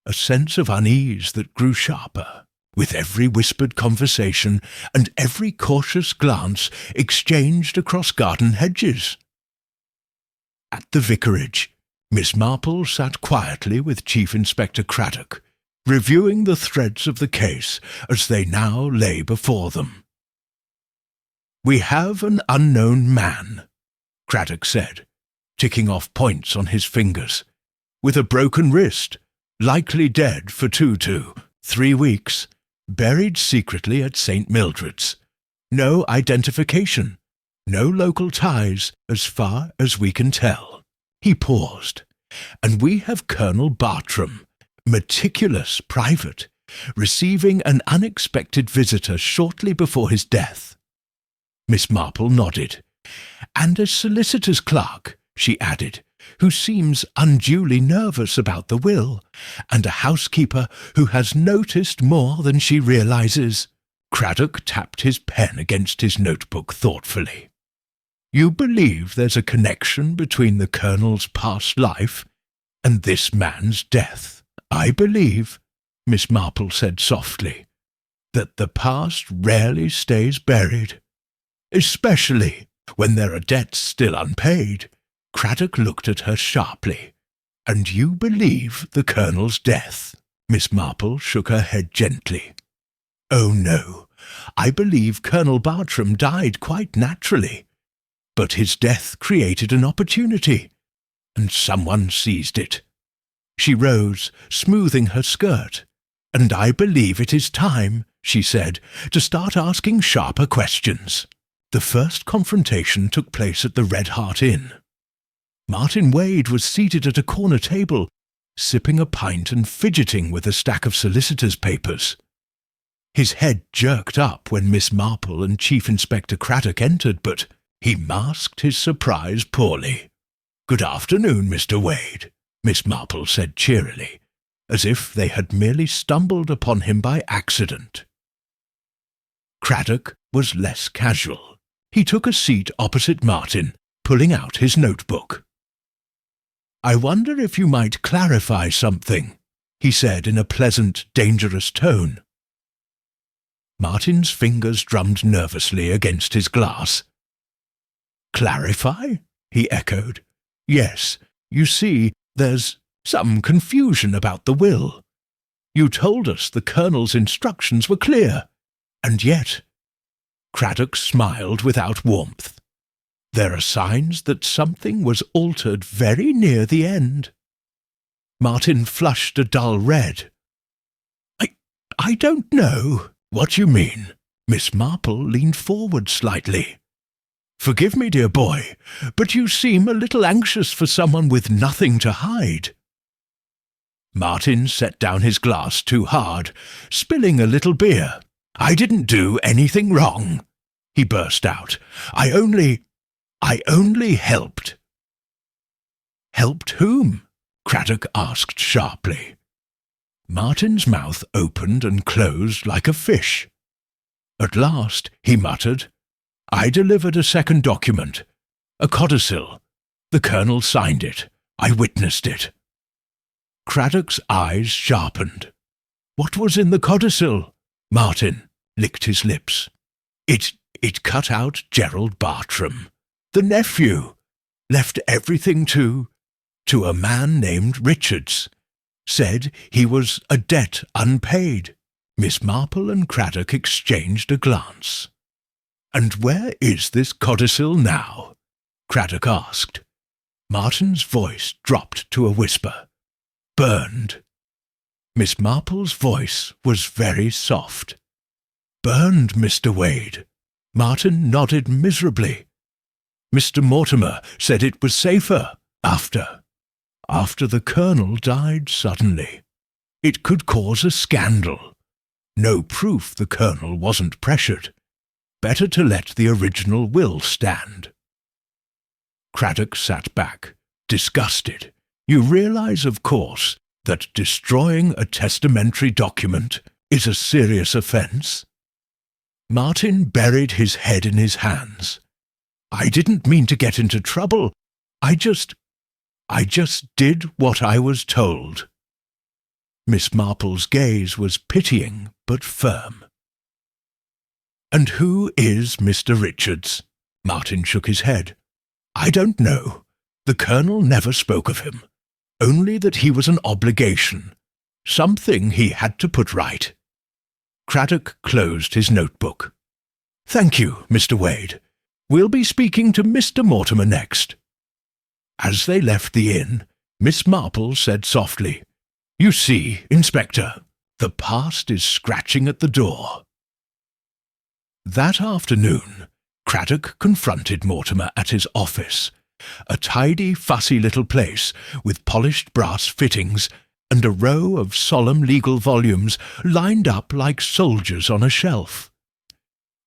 A sense of unease that grew sharper with every whispered conversation and every cautious glance exchanged across garden hedges. At the vicarage, Miss Marple sat quietly with Chief Inspector Craddock, reviewing the threads of the case as they now lay before them. "We have an unknown man," Craddock said, ticking off points on his fingers, "with a broken wrist, likely dead for 2 to 3 weeks, buried secretly at St. Mildred's. No identification, no local ties as far as we can tell." He paused. "And we have Colonel Bartram, meticulous, private, receiving an unexpected visitor shortly before his death." Miss Marple nodded. "And a solicitor's clerk," she added, "who seems unduly nervous about the will, and a housekeeper who has noticed more than she realizes." Craddock tapped his pen against his notebook thoughtfully. "You believe there's a connection between the Colonel's past life and this man's death?" "I believe," Miss Marple said softly, "that the past rarely stays buried. especially when there are debts still unpaid." Craddock looked at her sharply. "And you believe the Colonel's death?" Miss Marple shook her head gently. "Oh, no. I believe Colonel Bartram died quite naturally. But his death created an opportunity, and someone seized it." She rose, smoothing her skirt. "And I believe it is time," she said, "to start asking sharper questions." The first confrontation took place at the Red Hart Inn. Martin Wade was seated at a corner table, sipping a pint and fidgeting with a stack of solicitors' papers. His head jerked up when Miss Marple and Chief Inspector Craddock entered, but he masked his surprise poorly. "Good afternoon, Mr. Wade," Miss Marple said cheerily, as if they had merely stumbled upon him by accident. Craddock was less casual. He took a seat opposite Martin, pulling out his notebook. "I wonder if you might clarify something," he said in a pleasant, dangerous tone. Martin's fingers drummed nervously against his glass. "Clarify?" he echoed. "Yes, you see, there's some confusion about the will. You told us the Colonel's instructions were clear, and yet—" Craddock smiled without warmth. "There are signs that something was altered very near the end." Martin flushed a dull red. I don't know what you mean." Miss Marple leaned forward slightly. "Forgive me, dear boy, but you seem a little anxious for someone with nothing to hide." Martin set down his glass too hard, spilling a little beer. "I didn't do anything wrong," he burst out. I only helped." "Helped whom?" Craddock asked sharply. Martin's mouth opened and closed like a fish. At last he muttered, "I delivered a second document, a codicil. The Colonel signed it. I witnessed it." Craddock's eyes sharpened. "What was in the codicil?" Martin licked his lips. It cut out Gerald Bartram, the nephew, left everything to a man named Richards. Said he was a debt unpaid." Miss Marple and Craddock exchanged a glance. "And where is this codicil now?" Craddock asked. Martin's voice dropped to a whisper. "Burned." Miss Marple's voice was very soft. "Burned, Mr. Wade." Martin nodded miserably. "Mr. Mortimer said it was safer after the Colonel died suddenly. It could cause a scandal. No proof the Colonel wasn't pressured. Better to let the original will stand." Craddock sat back, disgusted. "You realize, of course, that destroying a testamentary document is a serious offence?" Martin buried his head in his hands. "I didn't mean to get into trouble. I just did what I was told." Miss Marple's gaze was pitying but firm. "And who is Mr. Richards?" Martin shook his head. "I don't know. The Colonel never spoke of him. Only that he was an obligation. Something he had to put right." Craddock closed his notebook. "Thank you, Mr. Wade. We'll be speaking to Mr. Mortimer next." As they left the inn, Miss Marple said softly, "You see, Inspector, the past is scratching at the door." That afternoon, Craddock confronted Mortimer at his office, a tidy, fussy little place with polished brass fittings and a row of solemn legal volumes lined up like soldiers on a shelf.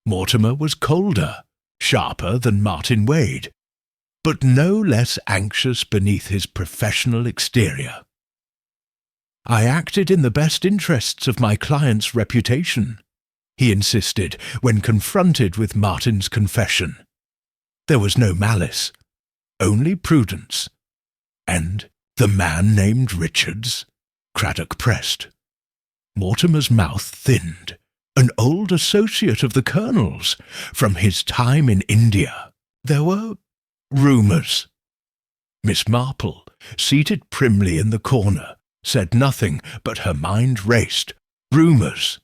Mortimer was colder, sharper than Martin Wade, but no less anxious beneath his professional exterior. "I acted in the best interests of my client's reputation," he insisted when confronted with Martin's confession. There was no malice, only prudence. "And the man named Richards?" Craddock pressed. Mortimer's mouth thinned. an old associate of the Colonel's from his time in India. There were rumours. Miss Marple, seated primly in the corner, said nothing, but her mind raced. Rumours.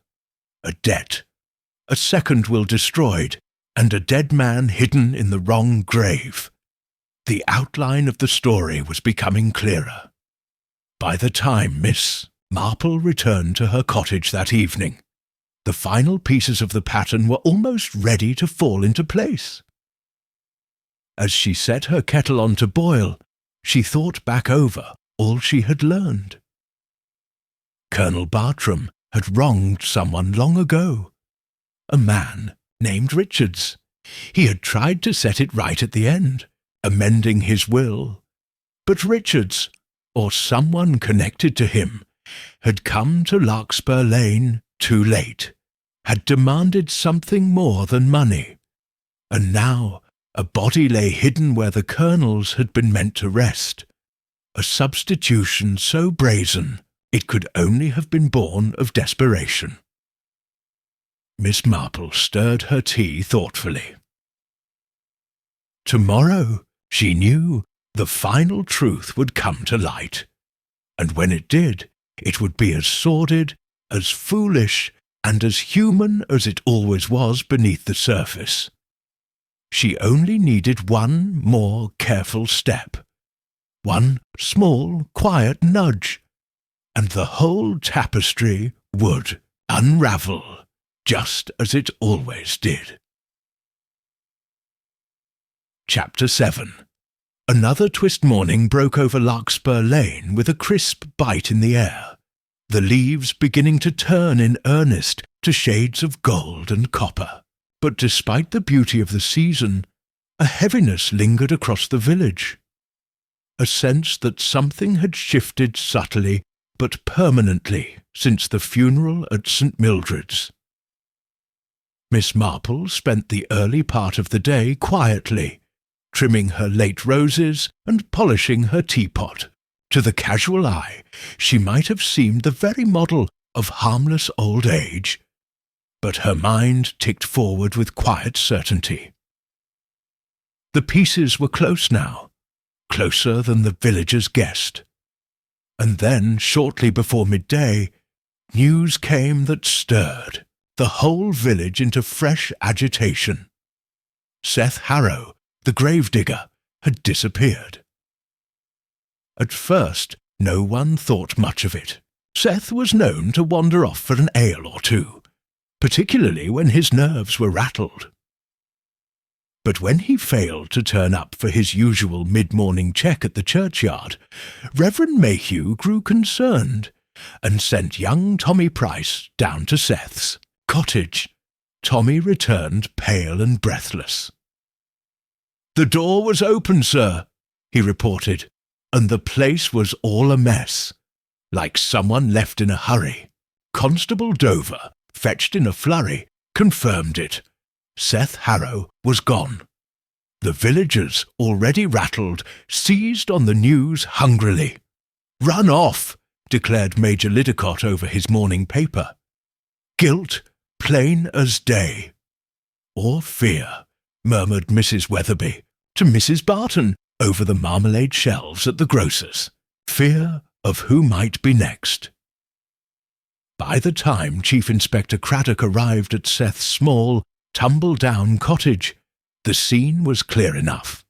A debt. A second will destroyed, and a dead man hidden in the wrong grave. The outline of the story was becoming clearer. By the time Miss Marple returned to her cottage that evening, the final pieces of the pattern were almost ready to fall into place. As she set her kettle on to boil, she thought back over all she had learned. Colonel Bartram had wronged someone long ago, a man named Richards. He had tried to set it right at the end, amending his will, but Richards, or someone connected to him, had come to Larkspur Lane too late, had demanded something more than money, and now a body lay hidden where the Colonel's had been meant to rest, a substitution so brazen it could only have been born of desperation. Miss Marple stirred her tea thoughtfully. Tomorrow, she knew, the final truth would come to light, and when it did, it would be as sordid, as foolish, and as human as it always was beneath the surface. She only needed one more careful step, one small, quiet nudge, and the whole tapestry would unravel just as it always did. Chapter 7. Another twist morning broke over Larkspur Lane with a crisp bite in the air, the leaves beginning to turn in earnest to shades of gold and copper. But despite the beauty of the season, a heaviness lingered across the village, a sense that something had shifted subtly but permanently since the funeral at St. Mildred's. Miss Marple spent the early part of the day quietly, trimming her late roses and polishing her teapot. To the casual eye, she might have seemed the very model of harmless old age, but her mind ticked forward with quiet certainty. The pieces were close now, closer than the villagers guessed. And then, shortly before midday, news came that stirred the whole village into fresh agitation. Seth Harrow, the gravedigger, had disappeared. At first, no one thought much of it. Seth was known to wander off for an ale or two, particularly when his nerves were rattled. But when he failed to turn up for his usual mid-morning check at the churchyard, Reverend Mayhew grew concerned and sent young Tommy Price down to Seth's cottage. Tommy returned pale and breathless. "The door was open, sir," he reported, "and the place was all a mess, like someone left in a hurry. Constable Dover, fetched in a flurry, confirmed it. Seth Harrow was gone. The villagers, already rattled, seized on the news hungrily. "Run off," declared Major Lidicott over his morning paper. "Guilt, plain as day." "Or fear," murmured Mrs. Weatherby to Mrs. Barton over the marmalade shelves at the grocer's. Fear of who might be next. By the time Chief Inspector Craddock arrived at Seth's small, tumble-down cottage, the scene was clear enough.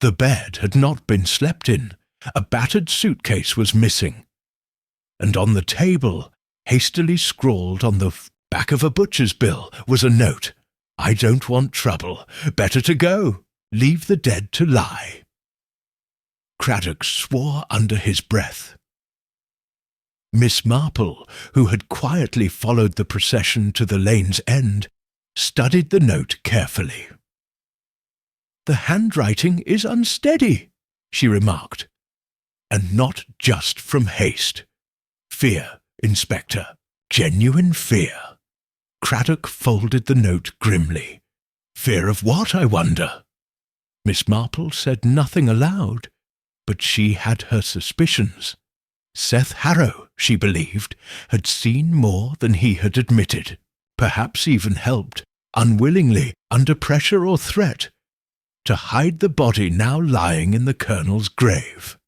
The bed had not been slept in, a battered suitcase was missing, and on the table, hastily scrawled on the back of a butcher's bill, was a note: "I don't want trouble. Better to go. Leave the dead to lie." Craddock swore under his breath. Miss Marple, who had quietly followed the procession to the lane's end, studied the note carefully. "The handwriting is unsteady," she remarked, "and not just from haste. Fear, Inspector, genuine fear." Craddock folded the note grimly. "Fear of what, I wonder?" Miss Marple said nothing aloud, but she had her suspicions. Seth Harrow, she believed, had seen more than he had admitted. perhaps even helped, unwillingly, under pressure or threat, to hide the body now lying in the Colonel's grave.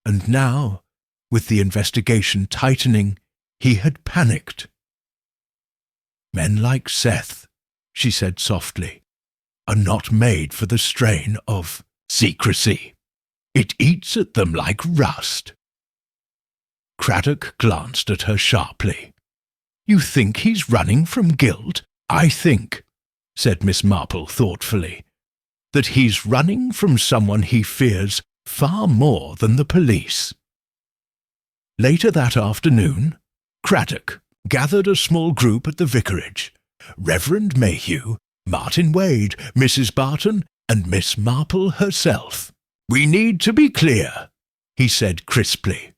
And now, with the investigation tightening, he had panicked. "Men like Seth," she said softly, "are not made for the strain of secrecy. It eats at them like rust." Craddock glanced at her sharply. "You think he's running from guilt?" "I think," said Miss Marple thoughtfully, "that he's running from someone he fears far more than the police." Later that afternoon, Craddock gathered a small group at the vicarage. Reverend Mayhew, Martin Wade, Mrs. Barton, and Miss Marple herself. "We need to be clear," he said crisply.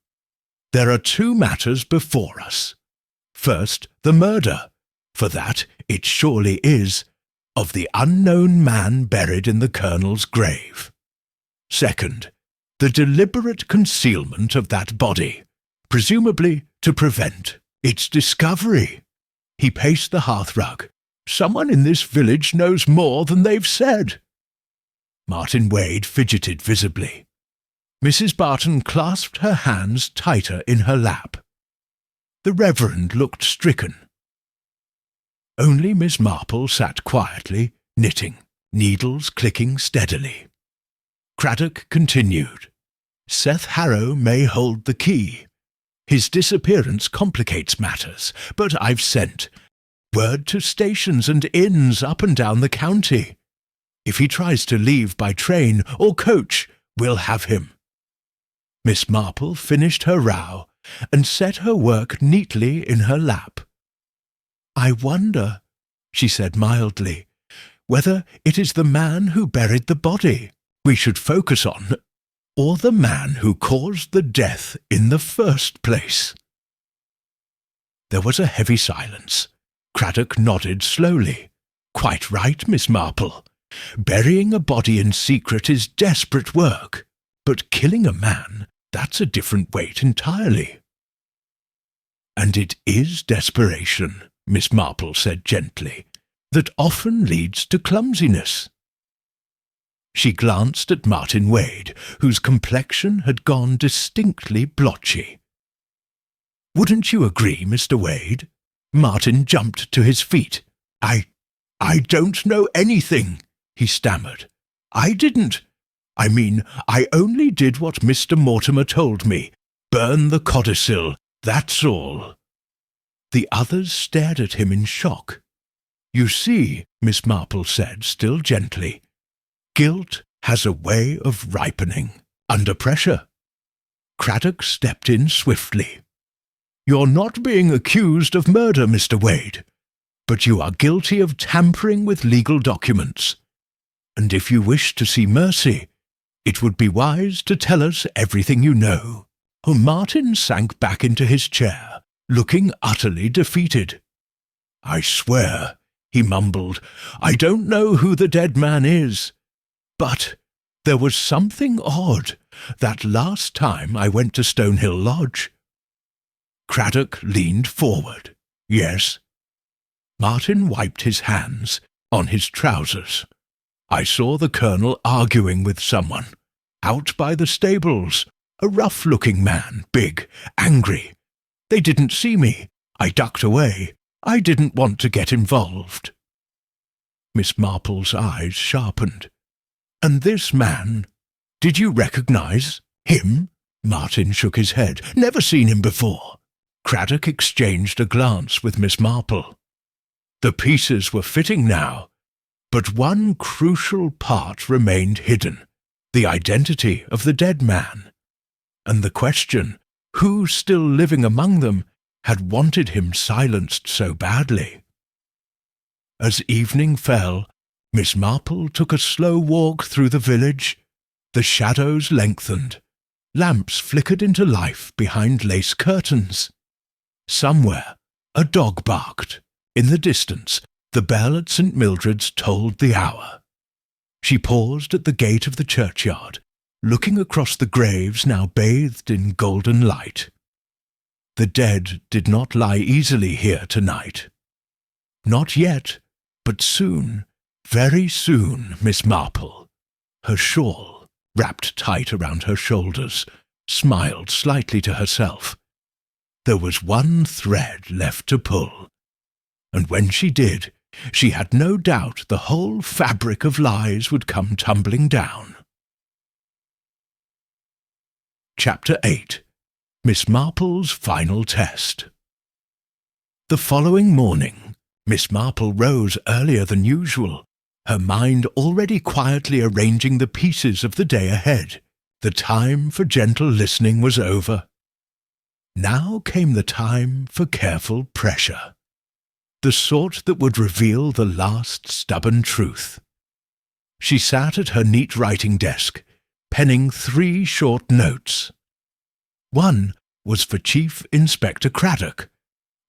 "There are two matters before us. First, the murder, for that it surely is, of the unknown man buried in the Colonel's grave. Second, the deliberate concealment of that body, presumably to prevent its discovery." He paced the hearthrug. "Someone in this village knows more than they've said." Martin Wade fidgeted visibly. Mrs. Barton clasped her hands tighter in her lap. The Reverend looked stricken. Only Miss Marple sat quietly, knitting, needles clicking steadily. Craddock continued. "Seth Harrow may hold the key. His disappearance complicates matters, but I've sent word to stations and inns up and down the county. If he tries to leave by train or coach, we'll have him." Miss Marple finished her row and set her work neatly in her lap. "I wonder," she said mildly, "whether it is the man who buried the body we should focus on, or the man who caused the death in the first place." There was a heavy silence. Craddock nodded slowly. "Quite right, Miss Marple. Burying a body in secret is desperate work, but killing a man, that's a different weight entirely." "And it is desperation," Miss Marple said gently, "that often leads to clumsiness." She glanced at Martin Wade, whose complexion had gone distinctly blotchy. "Wouldn't you agree, Mr. Wade?" Martin jumped to his feet. I don't know anything," he stammered. "I only did what Mr. Mortimer told me. Burn the codicil, that's all." The others stared at him in shock. "You see," Miss Marple said, still gently, "guilt has a way of ripening under pressure." Craddock stepped in swiftly. "You're not being accused of murder, Mr. Wade, but you are guilty of tampering with legal documents. And if you wish to see mercy, it would be wise to tell us everything you know." Martin sank back into his chair, looking utterly defeated. "I swear," he mumbled, "I don't know who the dead man is. But there was something odd that last time I went to Stonehill Lodge." Craddock leaned forward. "Yes." Martin wiped his hands on his trousers. "I saw the Colonel arguing with someone, out by the stables, a rough-looking man, big, angry. They didn't see me. I ducked away. I didn't want to get involved." Miss Marple's eyes sharpened. "And this man, did you recognize him?" Martin shook his head. "Never seen him before." Craddock exchanged a glance with Miss Marple. The pieces were fitting now, but one crucial part remained hidden, the identity of the dead man, and the question, who still living among them had wanted him silenced so badly. As evening fell, Miss Marple took a slow walk through the village. The shadows lengthened. Lamps flickered into life behind lace curtains. Somewhere a dog barked. In the distance, the bell at St. Mildred's tolled the hour. She paused at the gate of the churchyard, looking across the graves now bathed in golden light. The dead did not lie easily here tonight. Not yet, but soon, very soon, Miss Marple. Her shawl, wrapped tight around her shoulders, smiled slightly to herself. There was one thread left to pull, and when she did, she had no doubt the whole fabric of lies would come tumbling down. Chapter 8. Miss Marple's Final Test. The following morning, Miss Marple rose earlier than usual, her mind already quietly arranging the pieces of the day ahead. The time for gentle listening was over. Now came the time for careful pressure, the sort that would reveal the last stubborn truth. She sat at her neat writing desk, penning 3 short notes. One was for Chief Inspector Craddock,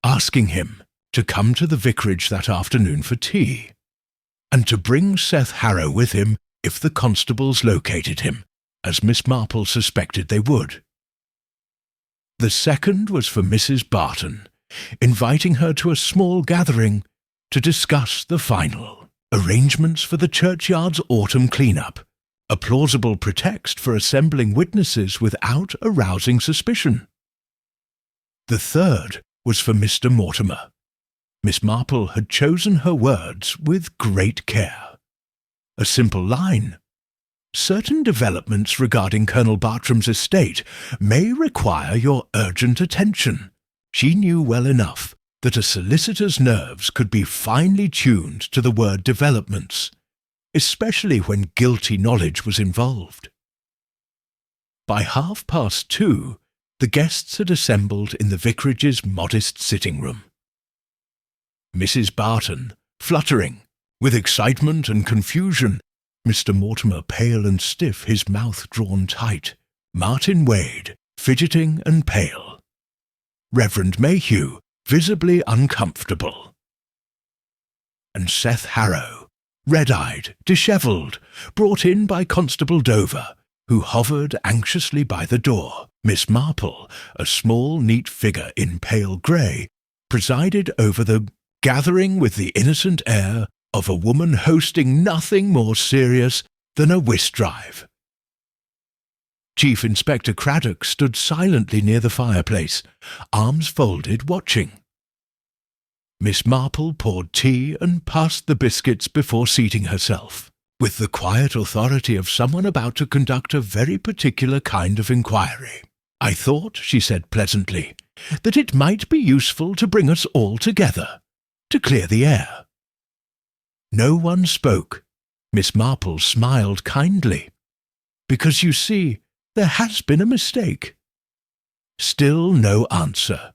asking him to come to the vicarage that afternoon for tea, and to bring Seth Harrow with him if the constables located him, as Miss Marple suspected they would. The second was for Mrs. Barton, inviting her to a small gathering to discuss the final arrangements for the churchyard's autumn clean-up, a plausible pretext for assembling witnesses without arousing suspicion. The third was for Mr. Mortimer. Miss Marple had chosen her words with great care. A simple line: "Certain developments regarding Colonel Bartram's estate may require your urgent attention." She knew well enough that a solicitor's nerves could be finely tuned to the word developments, especially when guilty knowledge was involved. By 2:30, the guests had assembled in the vicarage's modest sitting-room. Mrs. Barton, fluttering, with excitement and confusion, Mr. Mortimer pale and stiff, his mouth drawn tight, Martin Wade, fidgeting and pale, Reverend Mayhew, visibly uncomfortable, and Seth Harrow, red-eyed, dishevelled, brought in by Constable Dover, who hovered anxiously by the door. Miss Marple, a small, neat figure in pale grey, presided over the gathering with the innocent air of a woman hosting nothing more serious than a whist drive. Chief Inspector Craddock stood silently near the fireplace, arms folded, watching. Miss Marple poured tea and passed the biscuits before seating herself, with the quiet authority of someone about to conduct a very particular kind of inquiry. "I thought," she said pleasantly, "that it might be useful to bring us all together, to clear the air." No one spoke. Miss Marple smiled kindly. "Because, you see, there has been a mistake." Still no answer.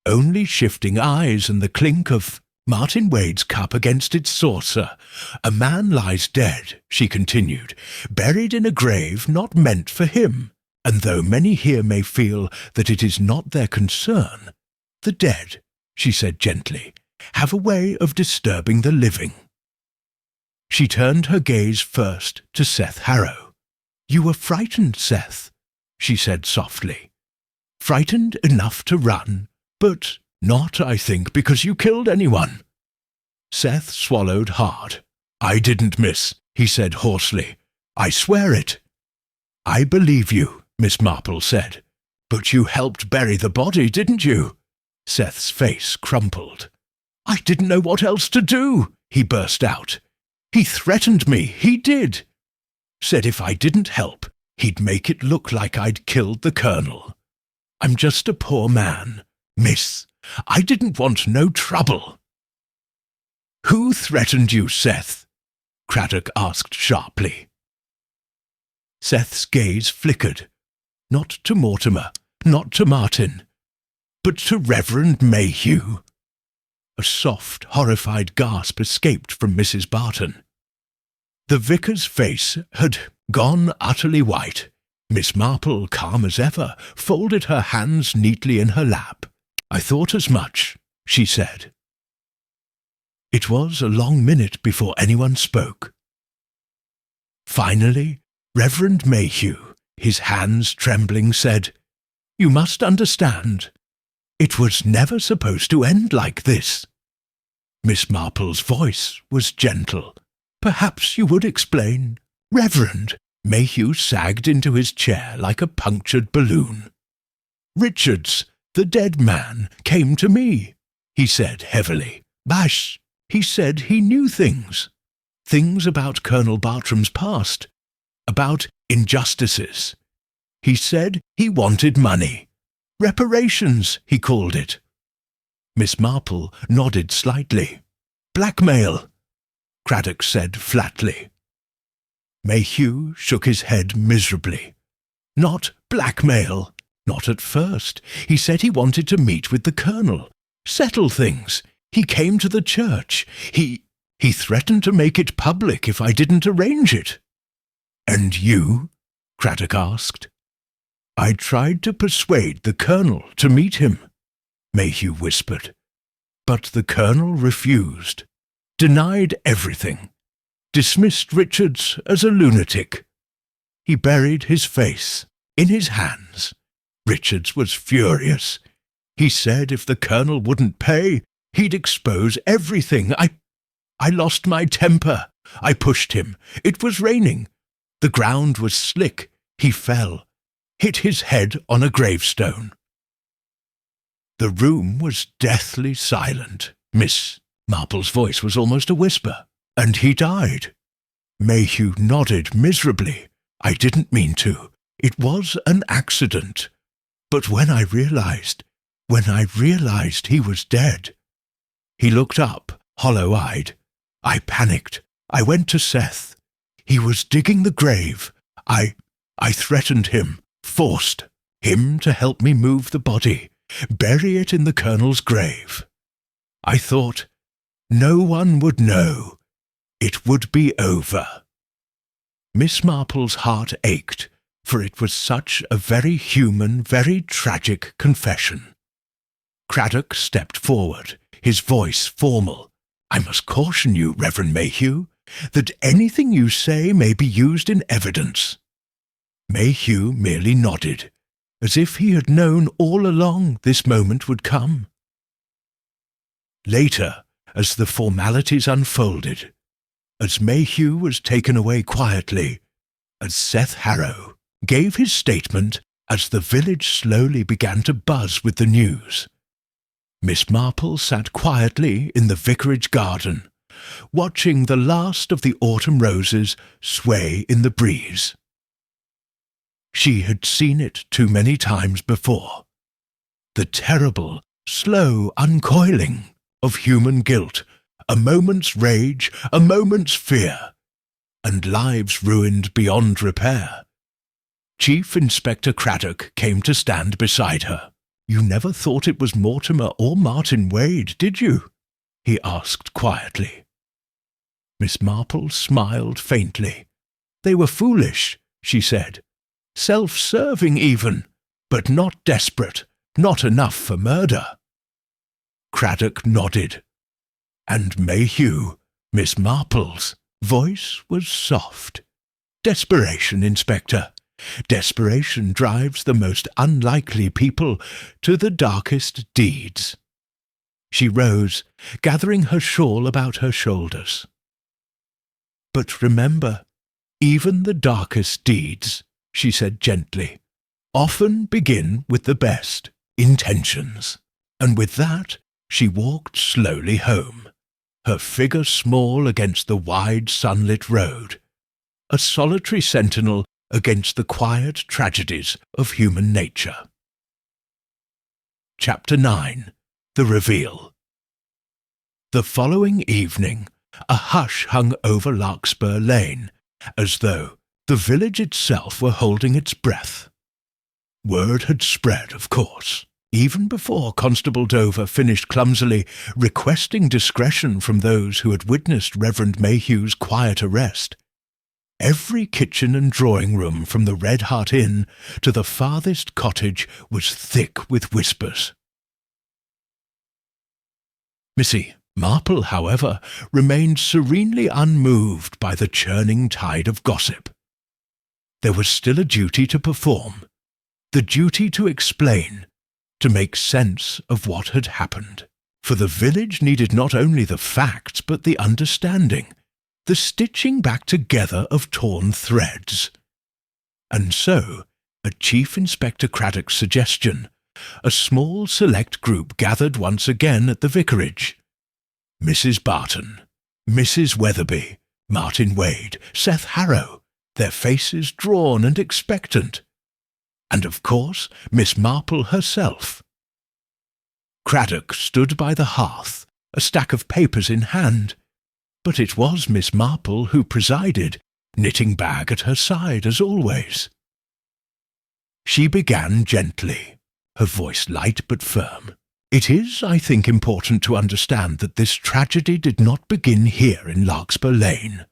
Only shifting eyes and the clink of Martin Wade's cup against its saucer. "A man lies dead," she continued, "buried in a grave not meant for him, and though many here may feel that it is not their concern, the dead," she said gently, "have a way of disturbing the living." She turned her gaze first to Seth Harrow. "You were frightened, Seth," she said softly. "Frightened enough to run, but not, I think, because you killed anyone." Seth swallowed hard. "I didn't, miss," he said hoarsely. "I swear it." "I believe you," Miss Marple said. "But you helped bury the body, didn't you?" Seth's face crumpled. "I didn't know what else to do," he burst out. "He threatened me, he did. Said if I didn't help, he'd make it look like I'd killed the colonel. I'm just a poor man, miss. I didn't want no trouble." "Who threatened you, Seth?" Craddock asked sharply. Seth's gaze flickered, not to Mortimer, not to Martin, but to Reverend Mayhew. A soft, horrified gasp escaped from Mrs. Barton. The vicar's face had gone utterly white. Miss Marple, calm as ever, folded her hands neatly in her lap. "I thought as much," she said. It was a long minute before anyone spoke. Finally, Reverend Mayhew, his hands trembling, said, "You must understand. It was never supposed to end like this." Miss Marple's voice was gentle. "Perhaps you would explain." "Reverend," Mayhew sagged into his chair like a punctured balloon. "Richards, the dead man, came to me," he said heavily. "Bash, he said he knew things. Things about Colonel Bartram's past, about injustices. He said he wanted money. Reparations, he called it." Miss Marple nodded slightly. "Blackmail," Craddock said flatly. Mayhew shook his head miserably. "Not blackmail. Not at first. He said he wanted to meet with the Colonel. Settle things. He came to the church. He threatened to make it public if I didn't arrange it." "And you?" Craddock asked. "I tried to persuade the Colonel to meet him," Mayhew whispered. "But the Colonel refused. Denied everything. Dismissed Richards as a lunatic. He buried his face in his hands. Richards was furious. He said if the Colonel wouldn't pay, he'd expose everything. I lost my temper. I pushed him. It was raining. The ground was slick. He fell. Hit his head on a gravestone." The room was deathly silent. Miss Marple's voice was almost a whisper. "And he died." Mayhew nodded miserably. "I didn't mean to. It was an accident. But when I realized he was dead." He looked up, hollow-eyed. "I panicked. I went to Seth. He was digging the grave. I threatened him, forced him to help me move the body, bury it in the Colonel's grave. I thought no one would know. It would be over." Miss Marple's heart ached, for it was such a very human, very tragic confession. Craddock stepped forward, his voice formal. "I must caution you, Reverend Mayhew, that anything you say may be used in evidence." Mayhew merely nodded, as if he had known all along this moment would come. Later, as the formalities unfolded, as Mayhew was taken away quietly, as Seth Harrow gave his statement, as the village slowly began to buzz with the news, Miss Marple sat quietly in the vicarage garden, watching the last of the autumn roses sway in the breeze. She had seen it too many times before. The terrible, slow uncoiling of human guilt, a moment's rage, a moment's fear, and lives ruined beyond repair. Chief Inspector Craddock came to stand beside her. "You never thought it was Mortimer or Martin Wade, did you?" he asked quietly. Miss Marple smiled faintly. "They were foolish," she said. "Self-serving even, but not desperate, not enough for murder." Craddock nodded. "And Mayhew, Miss Marple's voice was soft. Desperation, Inspector. Desperation drives the most unlikely people to the darkest deeds." She rose, gathering her shawl about her shoulders. "But remember, even the darkest deeds," she said gently, "often begin with the best intentions." And with that, she walked slowly home, her figure small against the wide sunlit road, a solitary sentinel against the quiet tragedies of human nature. Chapter 9. The Reveal. The following evening, a hush hung over Larkspur Lane, as though the village itself were holding its breath. Word had spread, of course, even before Constable Dover finished clumsily requesting discretion from those who had witnessed Reverend Mayhew's quiet arrest. Every kitchen and drawing-room from the Red Hart Inn to the farthest cottage was thick with whispers. Missy Marple, however, remained serenely unmoved by the churning tide of gossip. There was still a duty to perform, the duty to explain, to make sense of what had happened. For the village needed not only the facts but the understanding, the stitching back together of torn threads. And so, at Chief Inspector Craddock's suggestion, a small select group gathered once again at the vicarage. Mrs. Barton, Mrs. Weatherby, Martin Wade, Seth Harrow, their faces drawn and expectant. And of course, Miss Marple herself. Craddock stood by the hearth, a stack of papers in hand, but it was Miss Marple who presided, knitting bag at her side as always. She began gently, her voice light but firm. It is, I think, important to understand that this tragedy did not begin here in Larkspur Lane,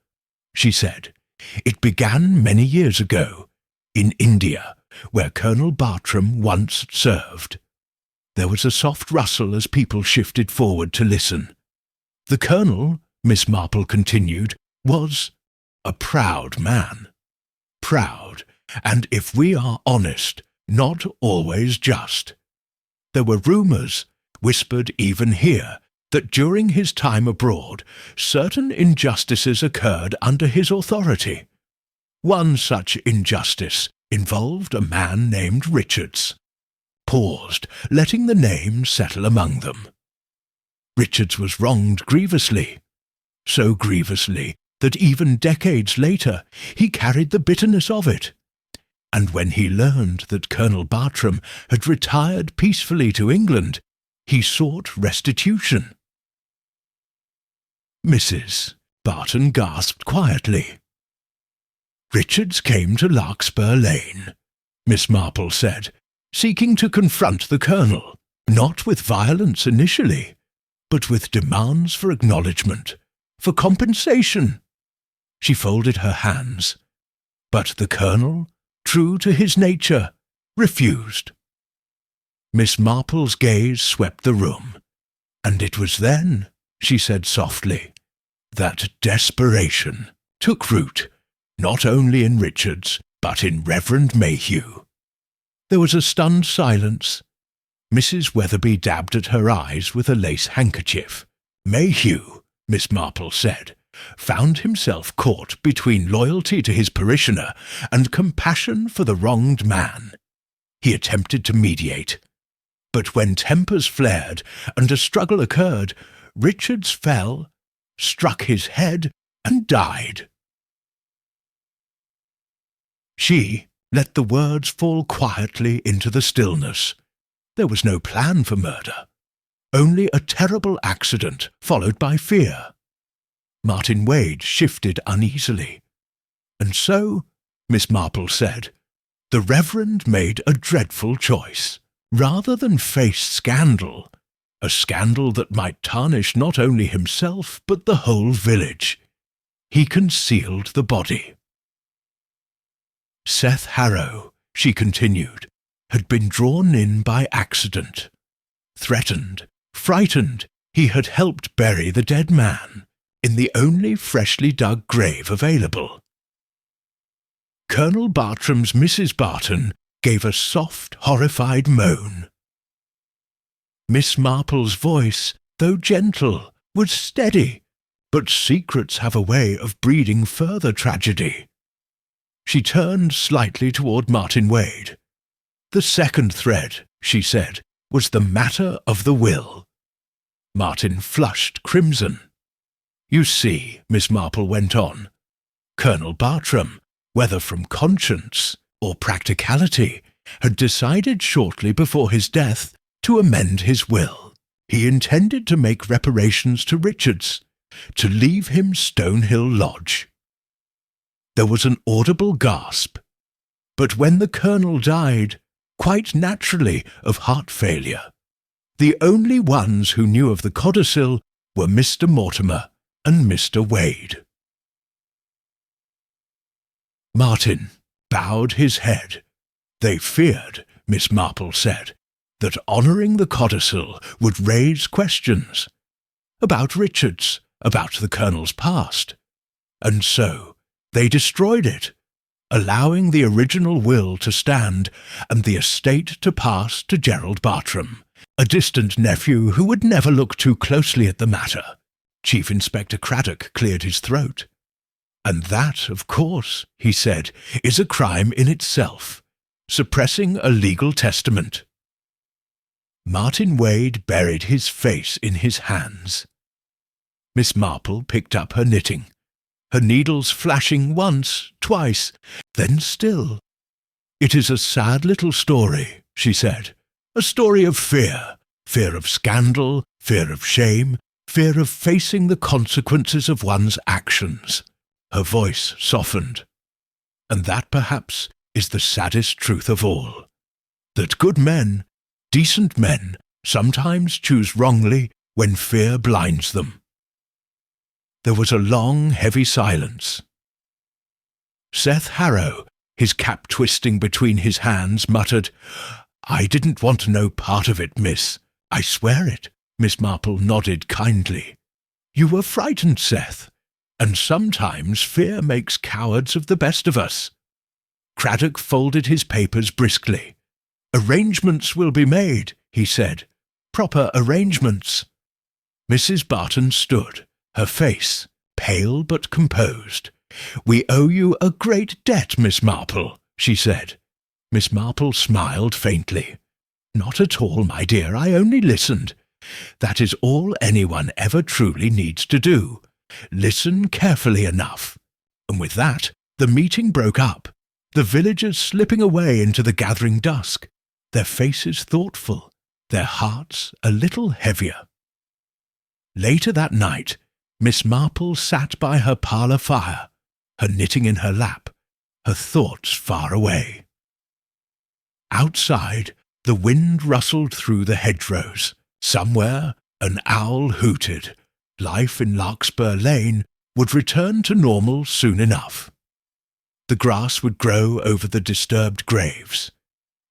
she said. It began many years ago, in India, where Colonel Bartram once served. There was a soft rustle as people shifted forward to listen. The Colonel, Miss Marple continued, was a proud man. Proud, and if we are honest, not always just. There were rumours, whispered even here, that during his time abroad, certain injustices occurred under his authority. One such injustice involved a man named Richards. Paused, letting the name settle among them. Richards was wronged grievously, so grievously that even decades later he carried the bitterness of it. And when he learned that Colonel Bartram had retired peacefully to England, he sought restitution. Mrs. Barton gasped quietly. Richards came to Larkspur Lane, Miss Marple said, seeking to confront the Colonel, not with violence initially, but with demands for acknowledgement, for compensation. She folded her hands, but the Colonel, true to his nature, refused. Miss Marple's gaze swept the room, and it was then, she said softly, that desperation took root, not only in Richards, but in Reverend Mayhew. There was a stunned silence. Mrs. Weatherby dabbed at her eyes with a lace handkerchief. Mayhew, Miss Marple said, found himself caught between loyalty to his parishioner and compassion for the wronged man. He attempted to mediate, but when tempers flared and a struggle occurred, Richards fell, struck his head, and died. She let the words fall quietly into the stillness. There was no plan for murder, only a terrible accident followed by fear. Martin Wade shifted uneasily. And so, Miss Marple said, the Reverend made a dreadful choice. Rather than face scandal, a scandal that might tarnish not only himself but the whole village, he concealed the body. Seth Harrow, she continued, had been drawn in by accident. Threatened, frightened, he had helped bury the dead man in the only freshly dug grave available. Colonel Bartram's Mrs. Barton gave a soft, horrified moan. Miss Marple's voice, though gentle, was steady, but secrets have a way of breeding further tragedy. She turned slightly toward Martin Wade. The second thread, she said, was the matter of the will. Martin flushed crimson. You see, Miss Marple went on, Colonel Bartram, whether from conscience or practicality, had decided shortly before his death to amend his will. He intended to make reparations to Richards, to leave him Stonehill Lodge. There was an audible gasp, but when the Colonel died, quite naturally of heart failure, the only ones who knew of the codicil were Mr. Mortimer and Mr. Wade. Martin bowed his head. They feared, Miss Marple said, that honouring the codicil would raise questions about Richards, about the Colonel's past, and so they destroyed it, allowing the original will to stand and the estate to pass to Gerald Bartram, a distant nephew who would never look too closely at the matter. Chief Inspector Craddock cleared his throat. And that, of course, he said, is a crime in itself, suppressing a legal testament. Martin Wade buried his face in his hands. Miss Marple picked up her knitting, her needles flashing once, twice, then still. "It is a sad little story," she said, "a story of fear, fear of scandal, fear of shame, fear of facing the consequences of one's actions." Her voice softened. "And that, perhaps, is the saddest truth of all, that good men, decent men, sometimes choose wrongly when fear blinds them." There was a long, heavy silence. Seth Harrow, his cap twisting between his hands, muttered, "I didn't want no part of it, miss. I swear it." Miss Marple nodded kindly. "You were frightened, Seth, and sometimes fear makes cowards of the best of us." Craddock folded his papers briskly. "Arrangements will be made," he said. "Proper arrangements." Mrs. Barton stood, her face pale but composed. "We owe you a great debt, Miss Marple," she said. Miss Marple smiled faintly. "Not at all, my dear, I only listened. That is all anyone ever truly needs to do. Listen carefully enough." And with that, the meeting broke up, the villagers slipping away into the gathering dusk, their faces thoughtful, their hearts a little heavier. Later that night, Miss Marple sat by her parlour fire, her knitting in her lap, her thoughts far away. Outside, the wind rustled through the hedgerows. Somewhere, an owl hooted. Life in Larkspur Lane would return to normal soon enough. The grass would grow over the disturbed graves.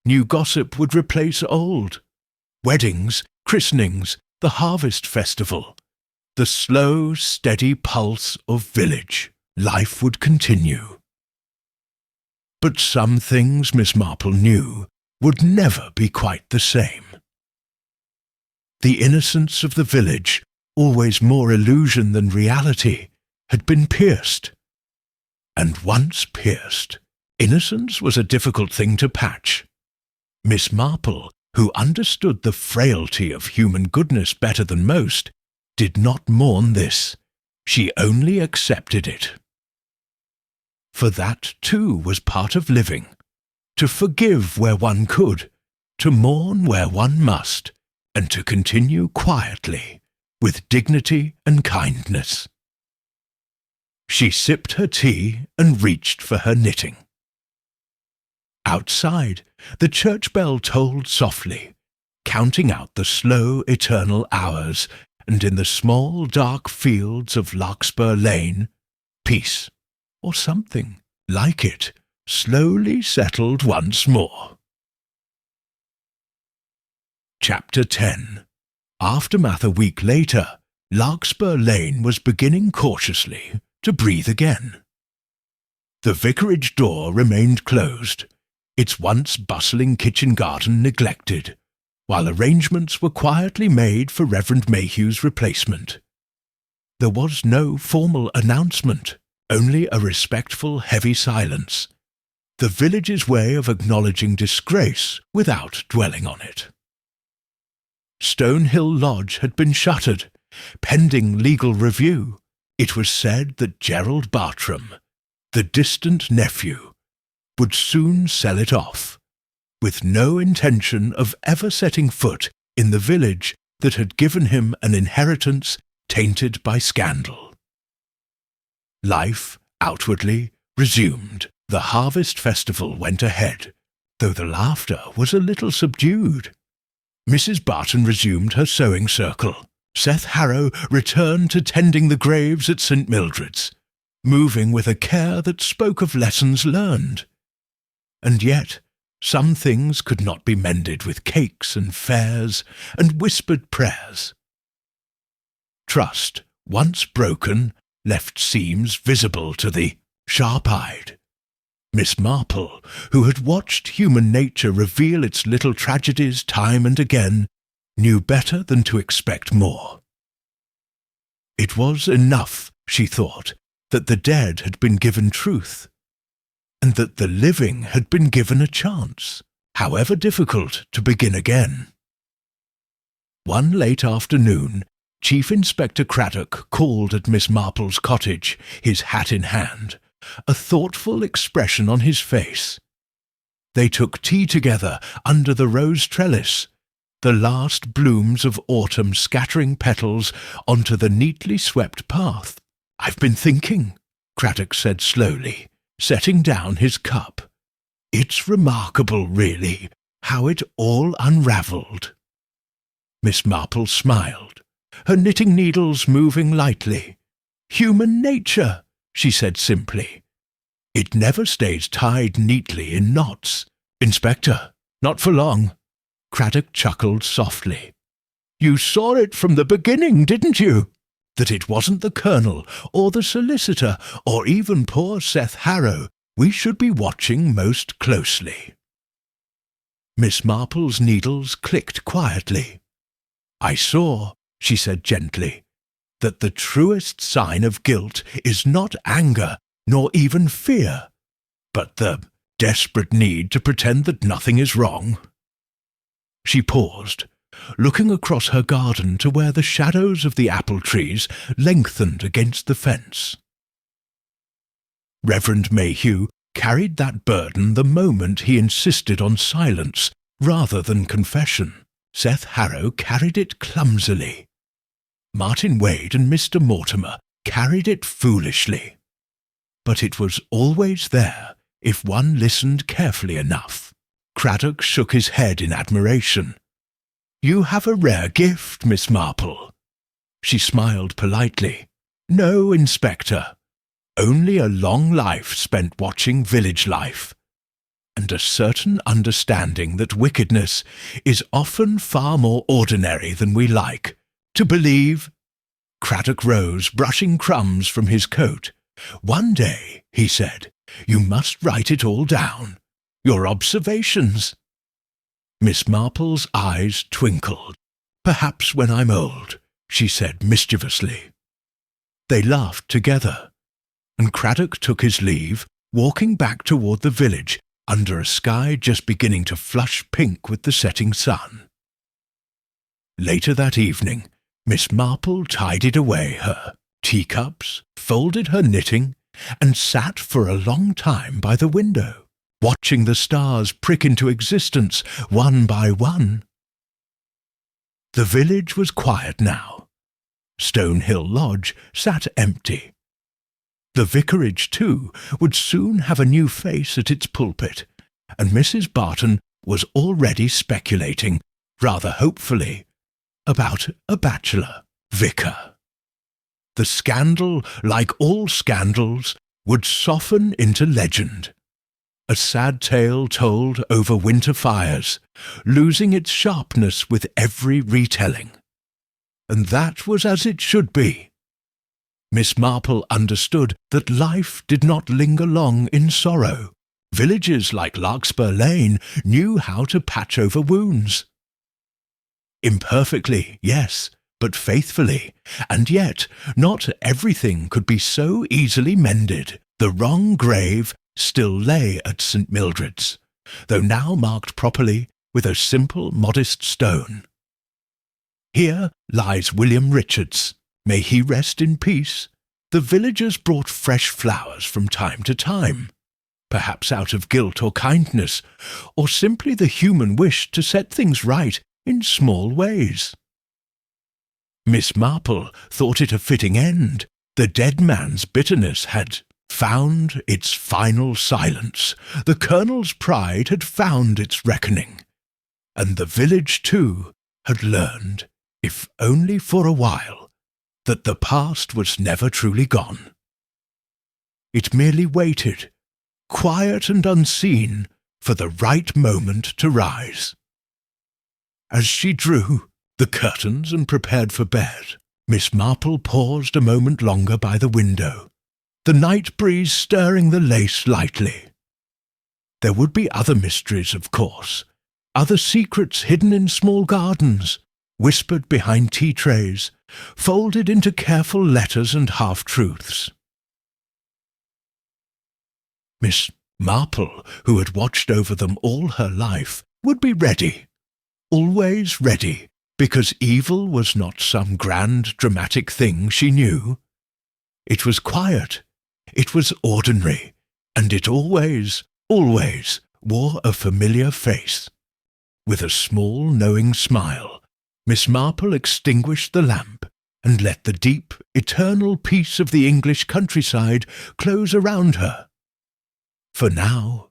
New gossip would replace old. Weddings, christenings, the harvest festival. The slow, steady pulse of village. Life would continue. But some things Miss Marple knew would never be quite the same. The innocence of the village, always more illusion than reality, had been pierced. And once pierced, innocence was a difficult thing to patch. Miss Marple, who understood the frailty of human goodness better than most, did not mourn this. She only accepted it. For that, too, was part of living. To forgive where one could, to mourn where one must, and to continue quietly, with dignity and kindness. She sipped her tea and reached for her knitting. Outside, the church bell tolled softly, counting out the slow, eternal hours, and in the small, dark fields of Larkspur Lane, peace, or something like it, slowly settled once more. Chapter 10. Aftermath. A week later, Larkspur Lane was beginning cautiously to breathe again. The vicarage door remained closed, its once bustling kitchen garden neglected, while arrangements were quietly made for Reverend Mayhew's replacement. There was no formal announcement, only a respectful, heavy silence, the village's way of acknowledging disgrace without dwelling on it. Stonehill Lodge had been shuttered, pending legal review. It was said that Gerald Bartram, the distant nephew, would soon sell it off, with no intention of ever setting foot in the village that had given him an inheritance tainted by scandal. Life, outwardly, resumed. The harvest festival went ahead, though the laughter was a little subdued. Mrs. Barton resumed her sewing circle. Seth Harrow returned to tending the graves at St. Mildred's, moving with a care that spoke of lessons learned. And yet, some things could not be mended with cakes and fairs and whispered prayers. Trust, once broken, left seams visible to the sharp-eyed. Miss Marple, who had watched human nature reveal its little tragedies time and again, knew better than to expect more. It was enough, she thought, that the dead had been given truth, and that the living had been given a chance, however difficult, to begin again. One late afternoon, Chief Inspector Craddock called at Miss Marple's cottage, his hat in hand, a thoughtful expression on his face. They took tea together under the rose trellis, the last blooms of autumn scattering petals onto the neatly swept path. "I've been thinking," Craddock said slowly, setting down his cup. "It's remarkable, really, how it all unravelled." Miss Marple smiled, her knitting needles moving lightly. "Human nature," she said simply. "It never stays tied neatly in knots. Inspector, not for long." Craddock chuckled softly. "You saw it from the beginning, didn't you? That it wasn't the Colonel, or the solicitor, or even poor Seth Harrow we should be watching most closely." Miss Marple's needles clicked quietly. "I saw," she said gently, "that the truest sign of guilt is not anger, nor even fear, but the desperate need to pretend that nothing is wrong." She paused, looking across her garden to where the shadows of the apple trees lengthened against the fence. Reverend Mayhew carried that burden the moment he insisted on silence rather than confession. Seth Harrow carried it clumsily. Martin Wade and Mr. Mortimer carried it foolishly. But it was always there if one listened carefully enough. Craddock shook his head in admiration. "You have a rare gift, Miss Marple." She smiled politely. "No, Inspector. Only a long life spent watching village life, and a certain understanding that wickedness is often far more ordinary than we like to believe." Craddock rose, brushing crumbs from his coat. "One day," he said, "you must write it all down. Your observations." Miss Marple's eyes twinkled. "Perhaps when I'm old," she said mischievously. They laughed together, and Craddock took his leave, walking back toward the village under a sky just beginning to flush pink with the setting sun. Later that evening, Miss Marple tidied away her teacups, folded her knitting, and sat for a long time by the window, watching the stars prick into existence one by one. The village was quiet now. Stonehill Lodge sat empty. The vicarage, too, would soon have a new face at its pulpit, and Mrs. Barton was already speculating, rather hopefully, about a bachelor vicar. The scandal, like all scandals, would soften into legend. A sad tale told over winter fires, losing its sharpness with every retelling. And that was as it should be. Miss Marple understood that life did not linger long in sorrow. Villages like Larkspur Lane knew how to patch over wounds. Imperfectly, yes, but faithfully, and yet not everything could be so easily mended. The wrong grave still lay at St. Mildred's, though now marked properly with a simple, modest stone. Here lies William Richards. May he rest in peace. The villagers brought fresh flowers from time to time, perhaps out of guilt or kindness, or simply the human wish to set things right in small ways. Miss Marple thought it a fitting end. The dead man's bitterness had found its final silence. The Colonel's pride had found its reckoning. And the village, too, had learned, if only for a while, that the past was never truly gone. It merely waited, quiet and unseen, for the right moment to rise. As she drew the curtains and prepared for bed, Miss Marple paused a moment longer by the window, the night breeze stirring the lace lightly. There would be other mysteries, of course, other secrets hidden in small gardens, whispered behind tea trays, folded into careful letters and half-truths. Miss Marple, who had watched over them all her life, would be ready, always ready, because evil was not some grand, dramatic thing she knew. It was quiet, it was ordinary, and it always, always wore a familiar face. With a small, knowing smile, Miss Marple extinguished the lamp and let the deep, eternal peace of the English countryside close around her. For now